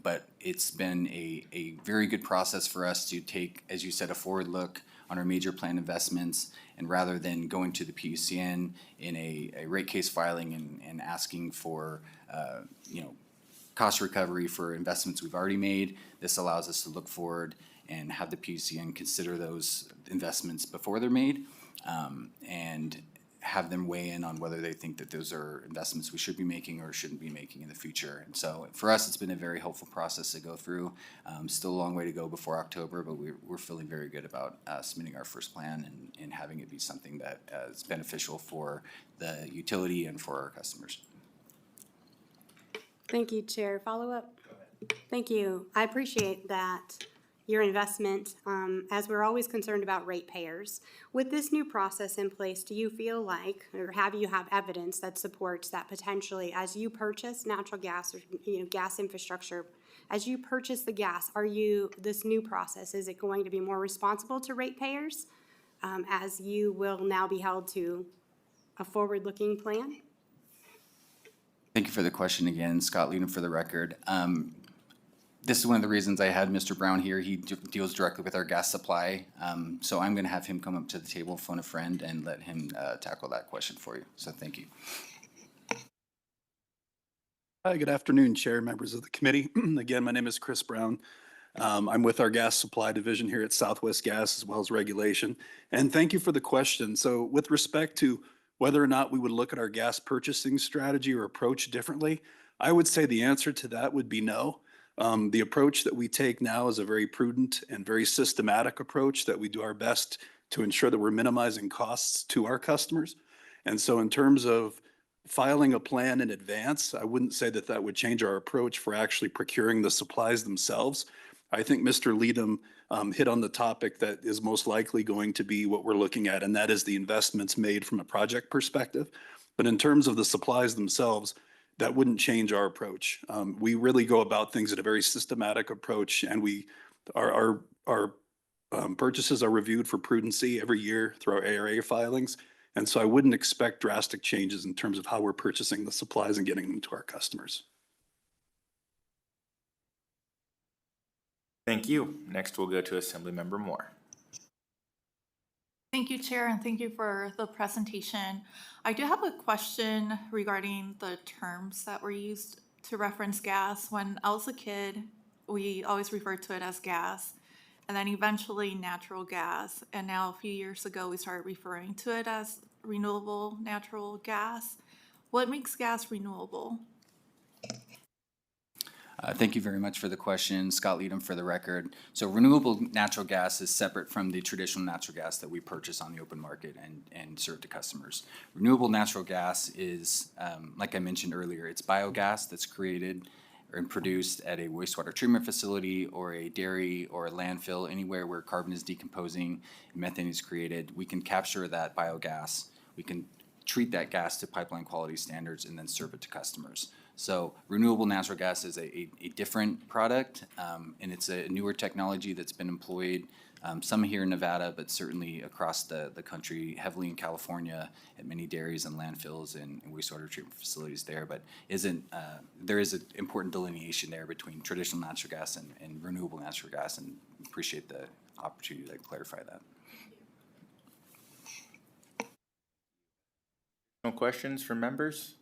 But it's been a very good process for us to take, as you said, a forward look on our major plan investments, and rather than going to the PUCN in a rate case filing and asking for, cost recovery for investments we've already made, this allows us to look forward and have the PUCN consider those investments before they're made, and have them weigh in on whether they think that those are investments we should be making or shouldn't be making in the future. And so for us, it's been a very helpful process to go through. Still a long way to go before October, but we're feeling very good about submitting our first plan and having it be something that is beneficial for the utility and for our customers. Thank you, Chair. Follow up? Thank you. I appreciate that, your investment, as we're always concerned about ratepayers. With this new process in place, do you feel like, or have evidence that supports that potentially as you purchase natural gas or gas infrastructure, as you purchase the gas, this new process, is it going to be more responsible to ratepayers as you will now be held to a forward-looking plan? Thank you for the question again, Scott Leadham, for the record. This is one of the reasons I had Mr. Brown here. He deals directly with our gas supply. So I'm going to have him come up to the table, phone a friend, and let him tackle that question for you. So thank you. Hi, good afternoon, Chair, members of the committee. Again, my name is Chris Brown. I'm with our gas supply division here at Southwest Gas, as well as regulation. And thank you for the question. So with respect to whether or not we would look at our gas purchasing strategy or approach differently, I would say the answer to that would be no. The approach that we take now is a very prudent and very systematic approach that we do our best to ensure that we're minimizing costs to our customers. And so in terms of filing a plan in advance, I wouldn't say that that would change our approach for actually procuring the supplies themselves. I think Mr. Leadham hit on the topic that is most likely going to be what we're looking at, and that is the investments made from a project perspective. But in terms of the supplies themselves, that wouldn't change our approach. We really go about things at a very systematic approach, and our purchases are reviewed for prudency every year through our ARA filings. And so I wouldn't expect drastic changes in terms of how we're purchasing the supplies and getting them to our customers. Thank you. Next, we'll go to Assemblymember Moore. Thank you, Chair, and thank you for the presentation. I do have a question regarding the terms that were used to reference gas. When I was a kid, we always referred to it as gas, and then eventually natural gas. And now a few years ago, we started referring to it as renewable natural gas. What makes gas renewable? Thank you very much for the question, Scott Leadham, for the record. So renewable natural gas is separate from the traditional natural gas that we purchase on the open market and serve to customers. Renewable natural gas is, like I mentioned earlier, it's biogas that's created and produced at a wastewater treatment facility or a dairy or a landfill, anywhere where carbon is decomposing and methane is created. We can capture that biogas. We can treat that gas to pipeline quality standards and then serve it to customers. So renewable natural gas is a different product, and it's a newer technology that's been employed, some here in Nevada, but certainly across the country, heavily in California at many dairies and landfills and wastewater treatment facilities there. But there is an important delineation there between traditional natural gas and renewable natural gas, and appreciate the opportunity to clarify that. No questions from members?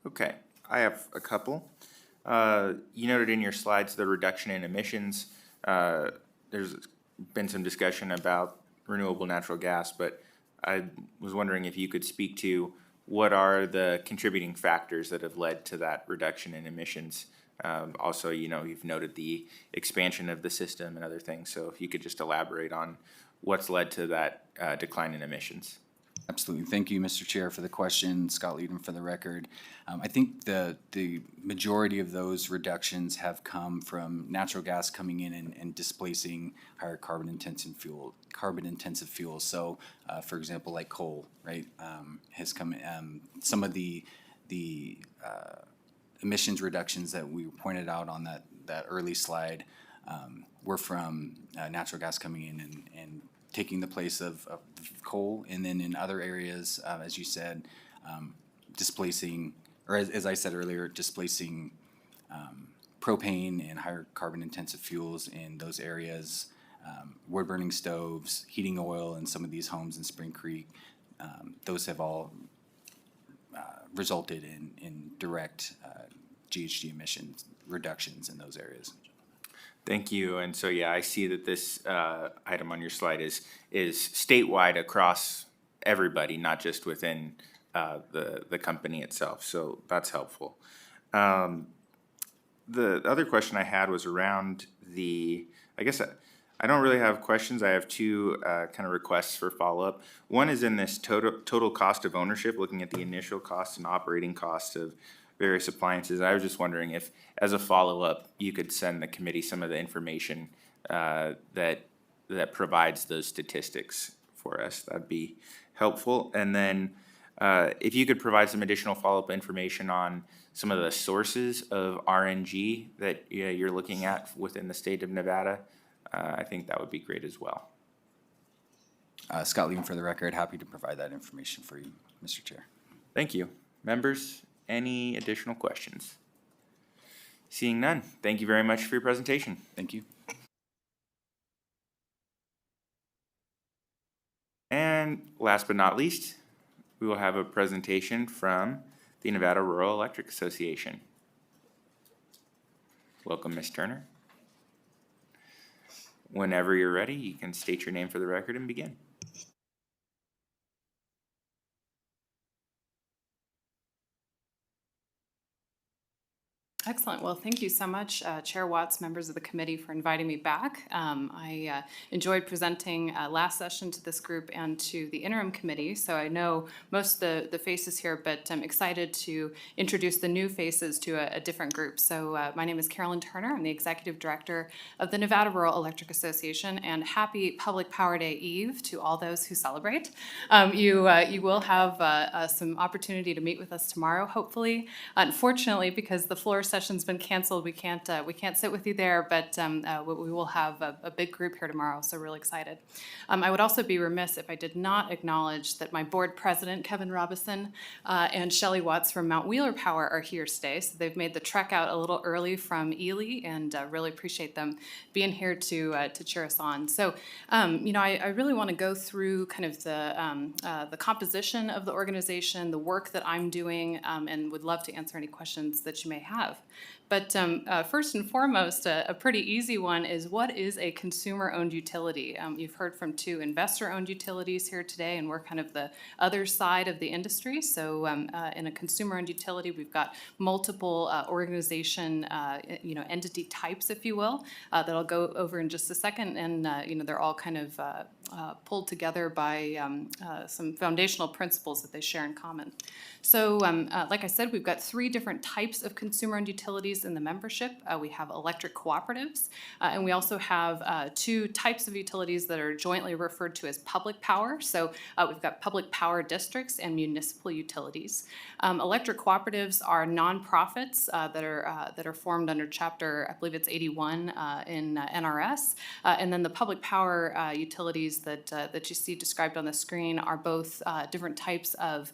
Okay, I have a couple. You noted in your slides the reduction in emissions. There's been some discussion about renewable natural gas, but I was wondering if you could speak to what are the contributing factors that have led to that reduction in emissions. Also, you've noted the expansion of the system and other things, so if you could just elaborate on what's led to that decline in emissions. Absolutely. Thank you, Mr. Chair, for the question. Scott Leadham for the record. I think the majority of those reductions have come from natural gas coming in and displacing higher carbon intensive fuels. So, for example, like coal, right, has come. Some of the emissions reductions that we pointed out on that early slide were from natural gas coming in and taking the place of coal, and then in other areas, as you said, displacing, or as I said earlier, displacing propane and higher carbon intensive fuels in those areas, wood burning stoves, heating oil in some of these homes in Spring Creek. Those have all resulted in direct GHG emissions reductions in those areas. Thank you. And so, yeah, I see that this item on your slide is statewide across everybody, not just within the company itself. So that's helpful. The other question I had was around I guess I don't really have questions. I have two kind of requests for follow-up. One is in this total cost of ownership, looking at the initial cost and operating cost of various appliances. I was just wondering if, as a follow-up, you could send the committee some of the information that provides those statistics for us. That'd be helpful. And then if you could provide some additional follow-up information on some of the sources of RNG that you're looking at within the state of Nevada, I think that would be great as well. Scott Leadham for the record, happy to provide that information for you, Mr. Chair. Thank you. Members, any additional questions? Seeing none, thank you very much for your presentation. Thank you. And last but not least, we will have a presentation from the Nevada Rural Electric Association. Welcome, Ms. Turner. Whenever you're ready, you can state your name for the record and begin. Excellent. Well, thank you so much, Chair Watts, members of the committee, for inviting me back. I enjoyed presenting last session to this group and to the interim committee, so I know most of the faces here, but I'm excited to introduce the new faces to a different group. So my name is Carolyn Turner. I'm the Executive Director of the Nevada Rural Electric Association, and happy Public Power Day Eve to all those who celebrate. You will have some opportunity to meet with us tomorrow, hopefully. Unfortunately, because the floor session's been canceled, we can't sit with you there, but we will have a big group here tomorrow, so really excited. I would also be remiss if I did not acknowledge that my board president, Kevin Robison, and Shelley Watts from Mount Wheeler Power are here today, so they've made the trek out a little early from Ely, and really appreciate them being here to cheer us on. So, I really want to go through kind of the composition of the organization, the work that I'm doing, and would love to answer any questions that you may have. But first and foremost, a pretty easy one is, what is a consumer-owned utility? You've heard from two investor-owned utilities here today, and we're kind of the other side of the industry. So in a consumer-owned utility, we've got multiple organization, entity types, if you will, that I'll go over in just a second. And, they're all kind of pulled together by some foundational principles that they share in common. So like I said, we've got three different types of consumer-owned utilities in the membership. We have electric cooperatives, and we also have two types of utilities that are jointly referred to as public power. So we've got public power districts and municipal utilities. Electric cooperatives are nonprofits that are formed under Chapter, I believe it's 81 in NRS, and then the public power utilities that you see described on the screen are both different types of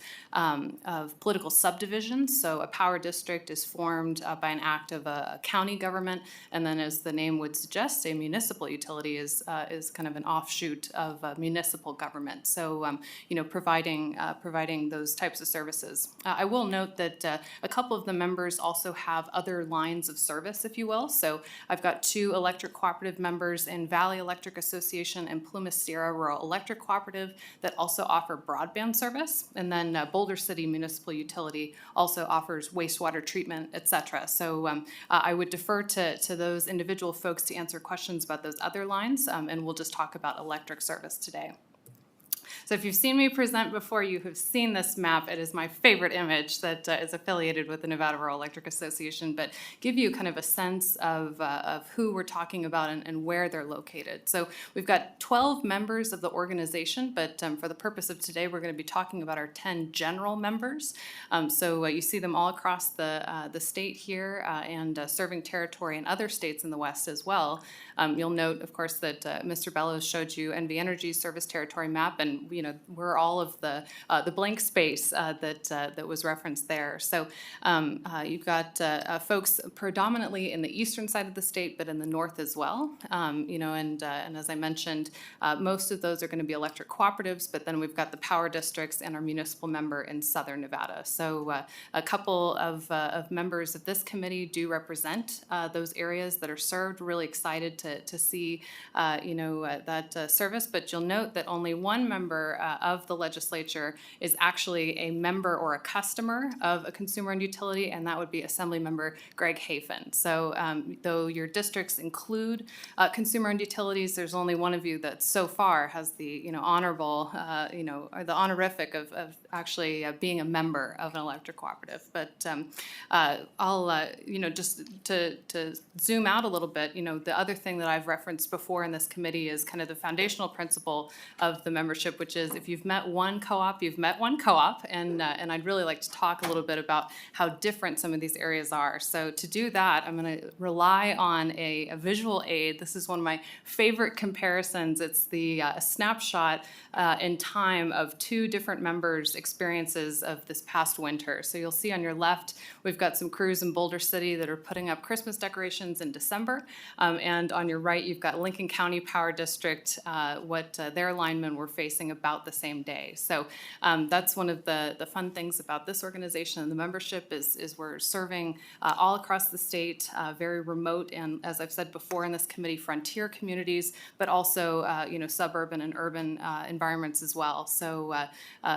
political subdivisions. So a power district is formed by an act of a county government, and then, as the name would suggest, a municipal utility is kind of an offshoot of municipal government. So, providing those types of services. I will note that a couple of the members also have other lines of service, if you will. So I've got 2 electric cooperative members in Valley Electric Association and Plymouth Sierra Rural Electric Cooperative that also offer broadband service. And then Boulder City Municipal Utility also offers wastewater treatment, et cetera. So I would defer to those individual folks to answer questions about those other lines, and we'll just talk about electric service today. So if you've seen me present before, you have seen this map. It is my favorite image that is affiliated with the Nevada Rural Electric Association, but give you kind of a sense of who we're talking about and where they're located. So we've got 12 members of the organization, but for the purpose of today, we're going to be talking about our 10 general members. So you see them all across the state here and serving territory in other states in the West as well. You'll note, of course, that Mr. Bellows showed you NV Energy's service territory map, and we're all of the blank space that was referenced there. So you've got folks predominantly in the eastern side of the state, but in the north as well. And as I mentioned, most of those are going to be electric cooperatives, but then we've got the power districts and our municipal member in southern Nevada. So a couple of members of this committee do represent those areas that are served. Really excited to see that service, but you'll note that only one member of the legislature is actually a member or a customer of a consumer-owned utility, and that would be Assembly Member Greg Hafen. So though your districts include consumer-owned utilities, there's only one of you that so far has the honorable, or the honorific of actually being a member of an electric cooperative. But I'll just to zoom out a little bit, the other thing that I've referenced before in this committee is kind of the foundational principle of the membership, which is if you've met one co-op, you've met one co-op, and I'd really like to talk a little bit about how different some of these areas are. So to do that, I'm going to rely on a visual aid. This is one of my favorite comparisons. It's the snapshot in time of 2 different members' experiences of this past winter. So you'll see on your left, we've got some crews in Boulder City that are putting up Christmas decorations in December, and on your right, you've got Lincoln County Power District, what their linemen were facing about the same day. So that's one of the fun things about this organization and the membership is we're serving all across the state, very remote and, as I've said before in this committee, frontier communities, but also suburban and urban environments as well. So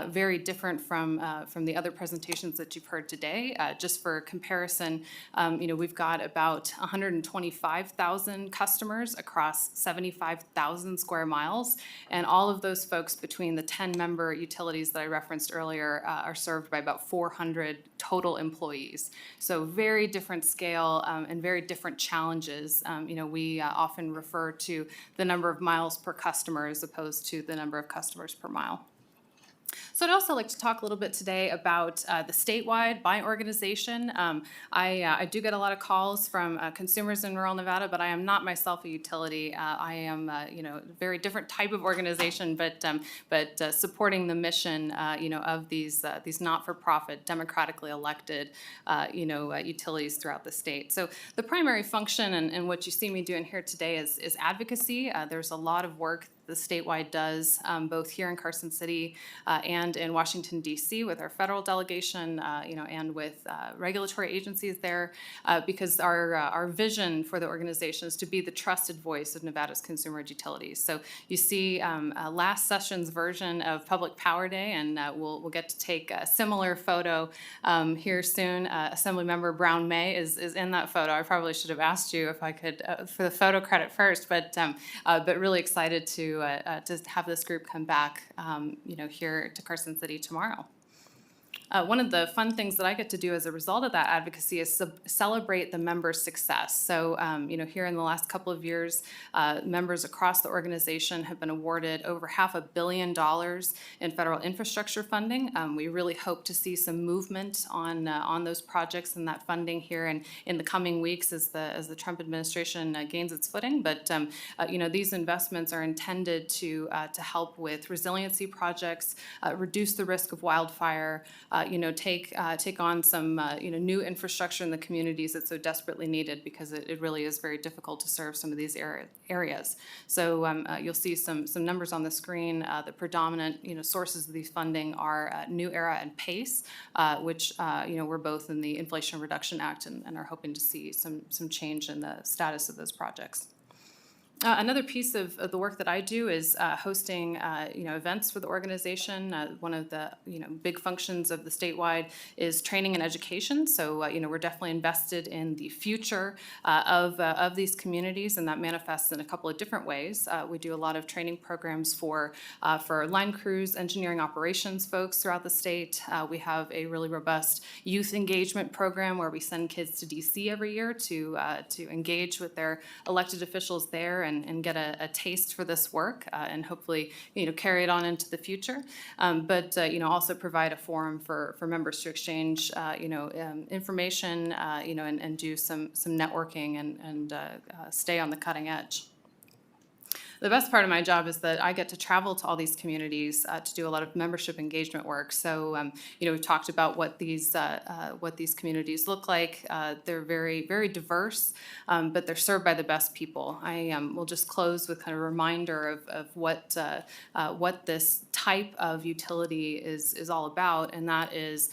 very different from the other presentations that you've heard today. Just for comparison, we've got about 125,000 customers across 75,000 square miles, and all of those folks between the 10 member utilities that I referenced earlier are served by about 400 total employees. So very different scale and very different challenges. We often refer to the number of miles per customer as opposed to the number of customers per mile. So I'd also like to talk a little bit today about the statewide by organization. I do get a lot of calls from consumers in rural Nevada, but I am not myself a utility. I am, a very different type of organization, but supporting the mission, of these not-for-profit, democratically elected, utilities throughout the state. So the primary function and what you see me doing here today is advocacy. There's a lot of work the statewide does, both here in Carson City and in Washington, D.C. with our federal delegation, and with regulatory agencies there, because our vision for the organization is to be the trusted voice of Nevada's consumer utilities. So you see last session's version of Public Power Day, and we'll get to take a similar photo here soon. Assemblymember Brown May is in that photo. I probably should have asked you if I could for the photo credit first, but really excited to have this group come back, here to Carson City tomorrow. One of the fun things that I get to do as a result of that advocacy is celebrate the members' success. So, here in the last couple of years, members across the organization have been awarded over $500 million in federal infrastructure funding. We really hope to see some movement on those projects and that funding here in the coming weeks as the Trump administration gains its footing. But these investments are intended to help with resiliency projects, reduce the risk of wildfire, take on some, new infrastructure in the communities that's so desperately needed, because it really is very difficult to serve some of these areas. So you'll see some numbers on the screen. The predominant, sources of these funding are New Era and PACE, which, we're both in the Inflation Reduction Act and are hoping to see some change in the status of those projects. Another piece of the work that I do is hosting, events for the organization. One of the, big functions of the statewide is training and education. So, we're definitely invested in the future of these communities, and that manifests in a couple of different ways. We do a lot of training programs for line crews, engineering operations folks throughout the state. We have a really robust youth engagement program where we send kids to DC every year to engage with their elected officials there and get a taste for this work, and hopefully, carry it on into the future. But also provide a forum for members to exchange, information, and do some networking and stay on the cutting edge. The best part of my job is that I get to travel to all these communities to do a lot of membership engagement work. So, we've talked about what these communities look like. They're very, very diverse, but they're served by the best people. I will just close with kind of a reminder of what this type of utility is all about, and that is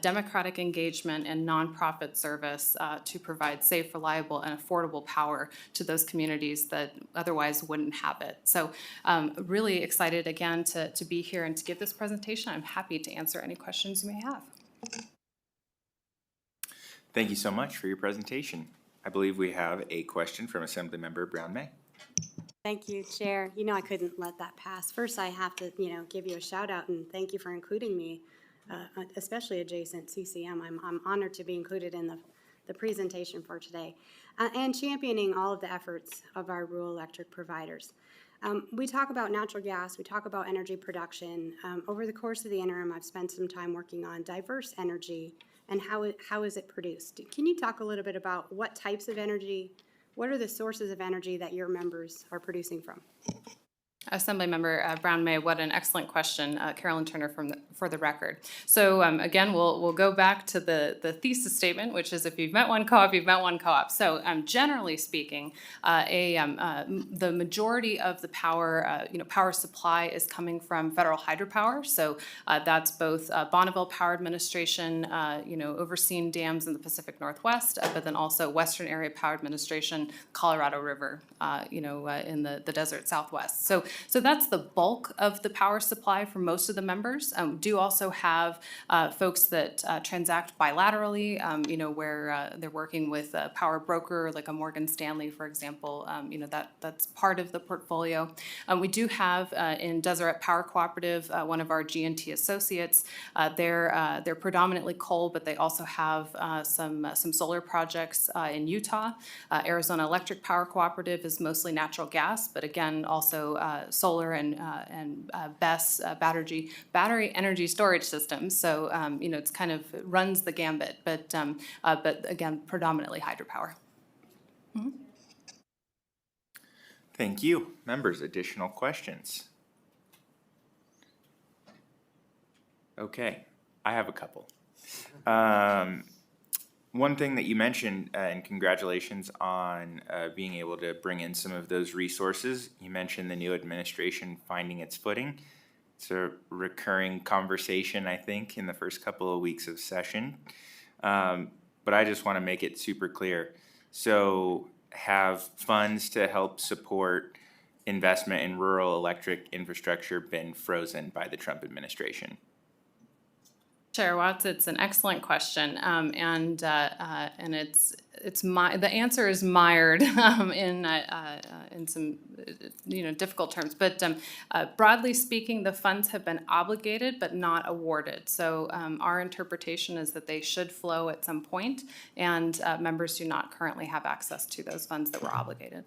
democratic engagement and nonprofit service to provide safe, reliable, and affordable power to those communities that otherwise wouldn't have it. So really excited again to be here and to give this presentation. I'm happy to answer any questions you may have. Thank you so much for your presentation. I believe we have a question from Assemblymember Brown-May. Thank you, Chair. I couldn't let that pass. First, I have to, give you a shout out and thank you for including me, especially adjacent CCM. I'm honored to be included in the presentation for today, and championing all of the efforts of our rural electric providers. We talk about natural gas, we talk about energy production. Over the course of the interim, I've spent some time working on diverse energy and how is it produced. Can you talk a little bit about what types of energy, what are the sources of energy that your members are producing from? Assemblymember Brown-May, what an excellent question. Carolyn Turner for the record. So again, we'll go back to the thesis statement, which is if you've met one co-op, you've met one co-op. So generally speaking, the majority of the power supply is coming from federal hydropower. So that's both Bonneville Power Administration, overseeing dams in the Pacific Northwest, but then also Western Area Power Administration, Colorado River, in the desert Southwest. So that's the bulk of the power supply for most of the members. Do also have folks that transact bilaterally, where they're working with a power broker like a Morgan Stanley, for example. That's part of the portfolio. We do have in Deseret Power Cooperative, one of our G&T associates. They're predominantly coal, but they also have some solar projects in Utah. Arizona Electric Power Cooperative is mostly natural gas, but again, also solar and BESS, battery energy storage systems. So it's kind of runs the gambit, but again, predominantly hydropower. Mm-hmm. Thank you. Members, additional questions? Okay, I have a couple. One thing that you mentioned, and congratulations on being able to bring in some of those resources. You mentioned the new administration finding its footing. It's a recurring conversation, I think, in the first couple of weeks of session. But I just want to make it super clear. So have funds to help support investment in rural electric infrastructure been frozen by the Trump administration? Chair Watts, it's an excellent question, and the answer is mired in some difficult terms. But broadly speaking, the funds have been obligated but not awarded. So our interpretation is that they should flow at some point, and members do not currently have access to those funds that were obligated.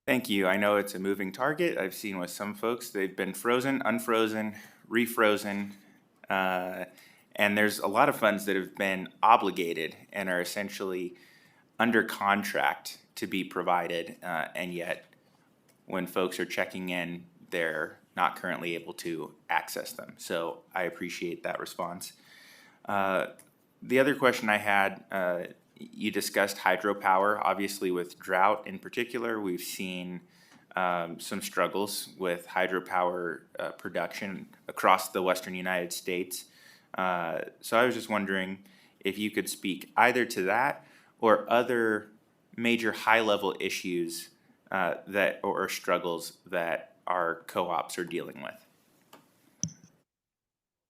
Thank you. I know it's a moving target. I've seen with some folks they've been frozen, unfrozen, refrozen. And there's a lot of funds that have been obligated and are essentially under contract to be provided, and yet when folks are checking in, they're not currently able to access them. So I appreciate that response. The other question I had, you discussed hydropower. Obviously, with drought in particular, we've seen some struggles with hydropower production across the western United States. So I was just wondering if you could speak either to that or other major high-level issues that or struggles that our co-ops are dealing with.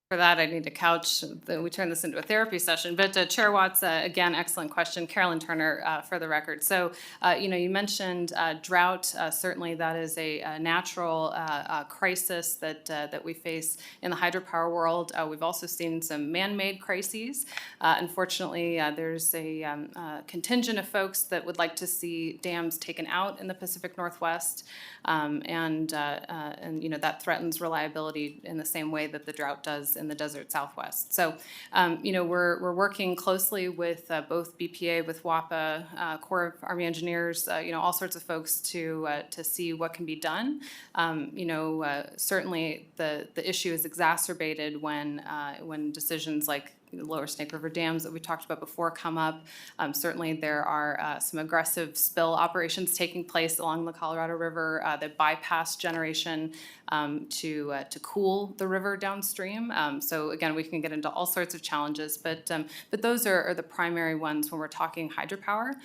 For that, I need to couch, we turn this into a therapy session, but Chair Watts, again, excellent question. Carolyn Turner, for the record. So, you mentioned drought. Certainly that is a natural crisis that we face in the hydropower world. We've also seen some man-made crises. Unfortunately, there's a contingent of folks that would like to see dams taken out in the Pacific Northwest, and that threatens reliability in the same way that the drought does in the desert Southwest. So, we're working closely with both BPA, with WAPA, Corps of Army Engineers, all sorts of folks to see what can be done. Certainly the issue is exacerbated when decisions like lower Snake River dams that we talked about before come up. Certainly there are some aggressive spill operations taking place along the Colorado River that bypass generation to cool the river downstream. So again, we can get into all sorts of challenges, but those are the primary ones when we're talking hydropower.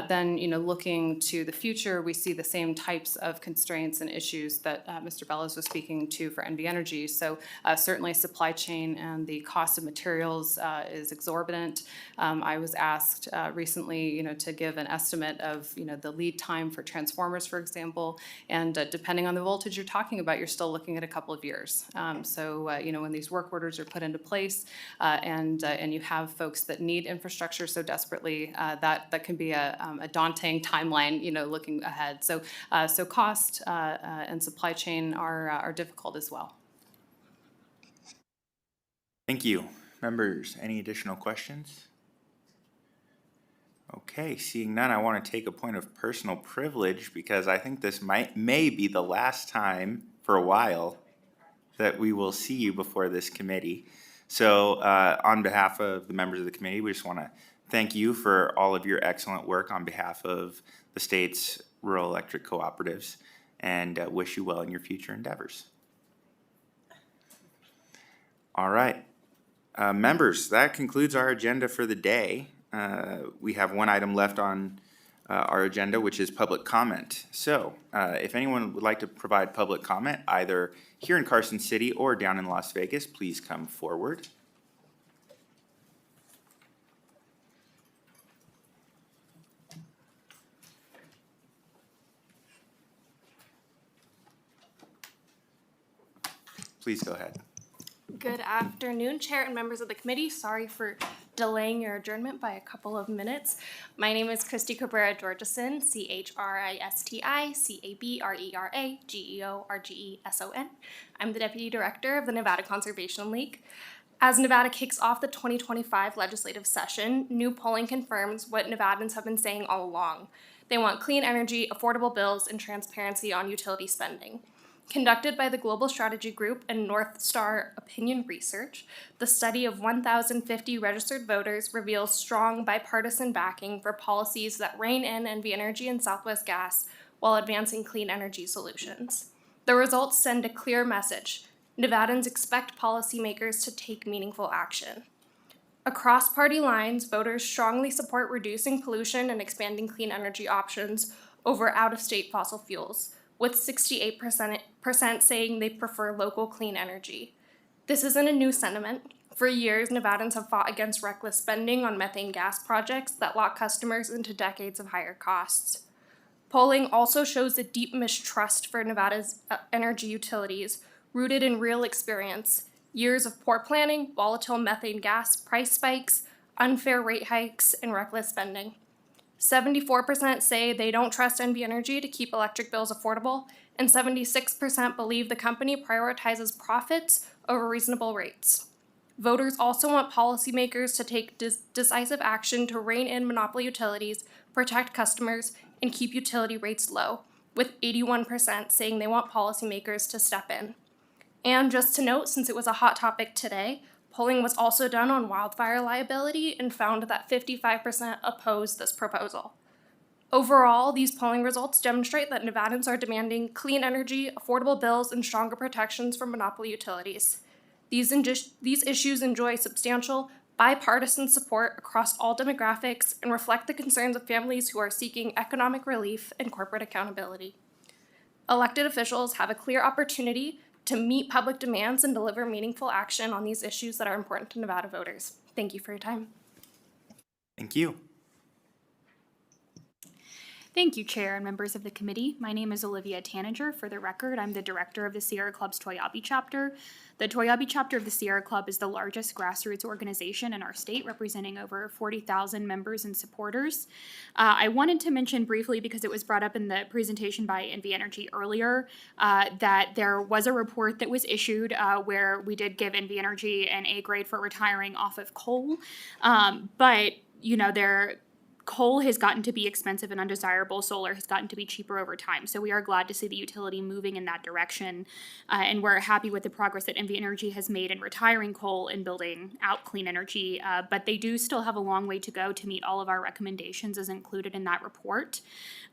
Then, looking to the future, we see the same types of constraints and issues that Mr. Bellows was speaking to for NV Energy. So certainly supply chain and the cost of materials is exorbitant. I was asked recently, to give an estimate of, the lead time for transformers, for example, and depending on the voltage you're talking about, you're still looking at a couple of years. So, when these work orders are put into place and you have folks that need infrastructure so desperately, that can be a daunting timeline, looking ahead. So, cost and supply chain are difficult as well. Thank you. Members, any additional questions? Okay, seeing none, I want to take a point of personal privilege because I think this may be the last time for a while that we will see you before this committee. So on behalf of the members of the committee, we just want to thank you for all of your excellent work on behalf of the state's rural electric cooperatives and wish you well in your future endeavors. All right. Members, that concludes our agenda for the day. We have one item left on our agenda, which is public comment. So if anyone would like to provide public comment, either here in Carson City or down in Las Vegas, please come forward. Please go ahead. Good afternoon, Chair and members of the committee. Sorry for delaying your adjournment by a couple of minutes. My name is Christy Cabrera Georgeson, CHRISTI CABRERAGEORGESON. I'm the Deputy Director of the Nevada Conservation League. As Nevada kicks off the 2025 legislative session, new polling confirms what Nevadans have been saying all along. They want clean energy, affordable bills, and transparency on utility spending. Conducted by the Global Strategy Group and North Star Opinion Research, the study of 1,050 registered voters reveals strong bipartisan backing for policies that rein in NV Energy and Southwest Gas while advancing clean energy solutions. The results send a clear message. Nevadans expect policymakers to take meaningful action. Across party lines, voters strongly support reducing pollution and expanding clean energy options over out-of-state fossil fuels, with 68% saying they prefer local clean energy. This isn't a new sentiment. For years, Nevadans have fought against reckless spending on methane gas projects that lock customers into decades of higher costs. Polling also shows a deep mistrust for Nevada's energy utilities, rooted in real experience, years of poor planning, volatile methane gas price spikes, unfair rate hikes, and reckless spending. 74% say they don't trust NV Energy to keep electric bills affordable, and 76% believe the company prioritizes profits over reasonable rates. Voters also want policymakers to take decisive action to rein in monopoly utilities, protect customers, and keep utility rates low, with 81% saying they want policymakers to step in. And just to note, since it was a hot topic today, Polling was also done on wildfire liability and found that 55% opposed this proposal. Overall, these polling results demonstrate that Nevadans are demanding clean energy, affordable bills, and stronger protections from monopoly utilities. These issues enjoy substantial bipartisan support across all demographics and reflect the concerns of families who are seeking economic relief and corporate accountability. Elected officials have a clear opportunity to meet public demands and deliver meaningful action on these issues that are important to Nevada voters. Thank you for your time. Thank you. Thank you, Chair and members of the committee. My name is Olivia Tanager. For the record, I'm the director of the Sierra Club's Toyabe chapter. The Toyabe chapter of the Sierra Club is the largest grassroots organization in our state, representing over 40,000 members and supporters. I wanted to mention briefly, because it was brought up in the presentation by NV Energy earlier, that there was a report that was issued where we did give NV Energy an A grade for retiring off of coal. But, you know, coal has gotten to be expensive and undesirable. Solar has gotten to be cheaper over time. So we are glad to see the utility moving in that direction. And we're happy with the progress that NV Energy has made in retiring coal and building out clean energy. But they do still have a long way to go to meet all of our recommendations as included in that report.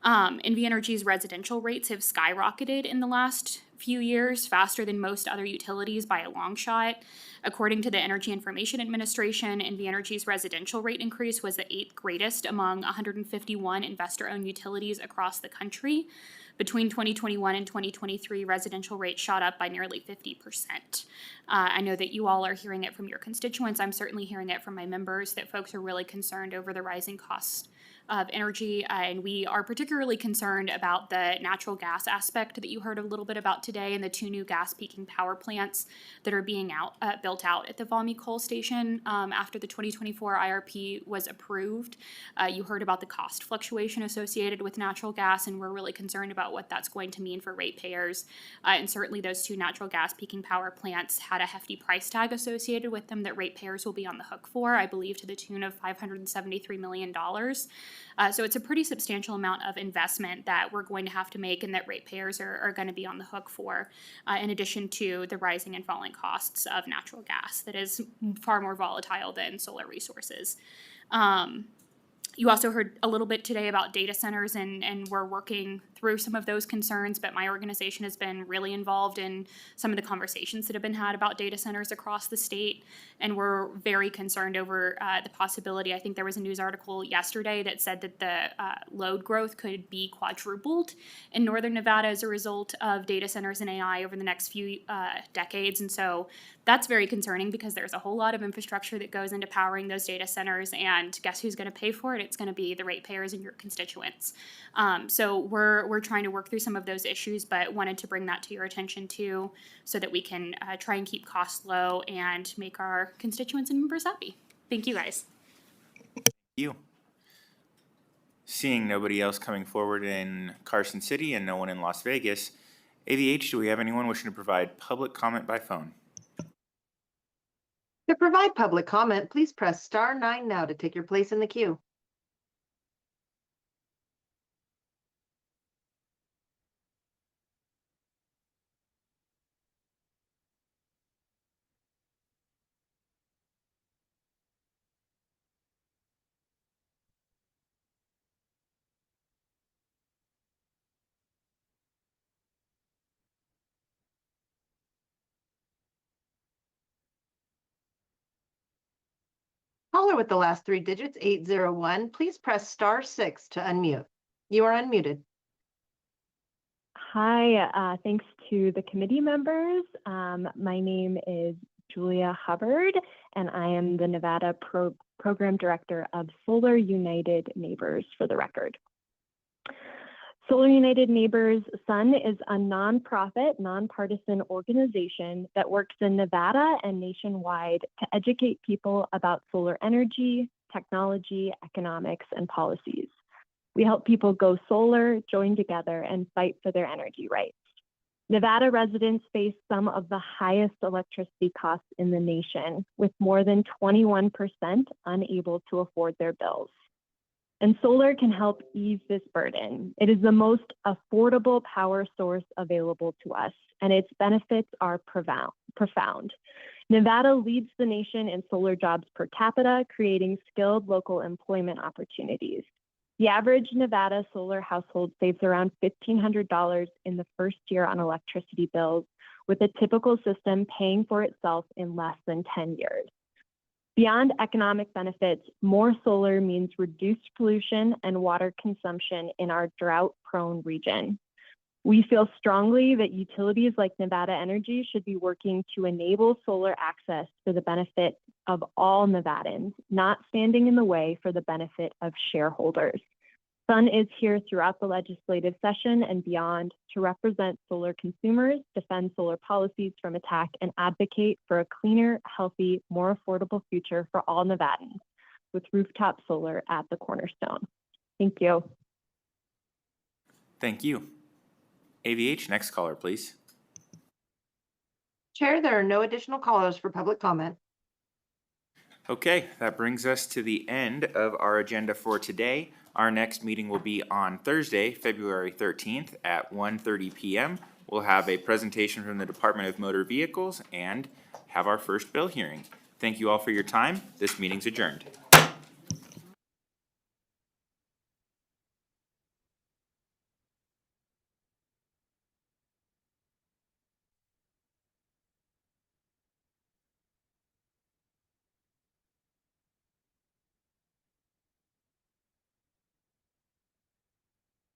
NV Energy's residential rates have skyrocketed in the last few years, faster than most other utilities by a long shot. According to the Energy Information Administration, NV Energy's residential rate increase was the 8th greatest among 151 investor-owned utilities across the country. Between 2021 and 2023, residential rates shot up by nearly 50%. I know that you all are hearing it from your constituents. I'm certainly hearing it from my members that folks are really concerned over the rising costs of energy, and we are particularly concerned about the natural gas aspect that you heard a little bit about today, and the 2 new gas peaking power plants that are being built out at the Valmy coal station after the 2024 IRP was approved. You heard about the cost fluctuation associated with natural gas, and we're really concerned about what that's going to mean for ratepayers. And certainly those 2 natural gas peaking power plants had a hefty price tag associated with them that ratepayers will be on the hook for, I believe to the tune of $573 million. So it's a pretty substantial amount of investment that we're going to have to make and that ratepayers are going to be on the hook for, in addition to the rising and falling costs of natural gas that is far more volatile than solar resources. You also heard a little bit today about data centers, and we're working through some of those concerns, but my organization has been really involved in some of the conversations that have been had about data centers across the state, and we're very concerned over the possibility. I think there was a news article yesterday that said that the load growth could be quadrupled in northern Nevada as a result of data centers and AI over the next few decades, and so that's very concerning because there's a whole lot of infrastructure that goes into powering those data centers, and guess who's going to pay for it? It's going to be the ratepayers and your constituents. So we're trying to work through some of those issues, but wanted to bring that to your attention too, so that we can try and keep costs low and make our constituents and members happy. Thank you, guys. Thank you. Seeing nobody else coming forward in Carson City and no one in Las Vegas, AVH, do we have anyone wishing to provide public comment by phone? To provide public comment, please press *9 now to take your place in the queue. Caller with the last 3 digits, 801, please press *6 to unmute. You are unmuted. Hi, thanks to the committee members. My name is Julia Hubbard, and I am the Nevada Program Director of Solar United Neighbors, for the record. Solar United Neighbors SUN is a nonprofit, nonpartisan organization that works in Nevada and nationwide to educate people about solar energy, technology, economics, and policies. We help people go solar, join together, and fight for their energy rights. Nevada residents face some of the highest electricity costs in the nation, with more than 21% unable to afford their bills. And solar can help ease this burden. It is the most affordable power source available to us, and its benefits are profound. Nevada leads the nation in solar jobs per capita, creating skilled local employment opportunities. The average Nevada solar household saves around $1,500 in the first year on electricity bills, with a typical system paying for itself in less than 10 years. Beyond economic benefits, more solar means reduced pollution and water consumption in our drought-prone region. We feel strongly that utilities like Nevada Energy should be working to enable solar access for the benefit of all Nevadans, not standing in the way for the benefit of shareholders. Sun is here throughout the legislative session and beyond to represent solar consumers, defend solar policies from attack, and advocate for a cleaner, healthy, more affordable future for all Nevadans, with rooftop solar at the cornerstone. Thank you. Thank you. AVH, next caller, please. Chair, there are no additional callers for public comment. Okay, that brings us to the end of our agenda for today. Our next meeting will be on Thursday, February 13th at 1:30 p.m. We'll have a presentation from the Department of Motor Vehicles and have our first bill hearing. Thank you all for your time. This meeting's adjourned.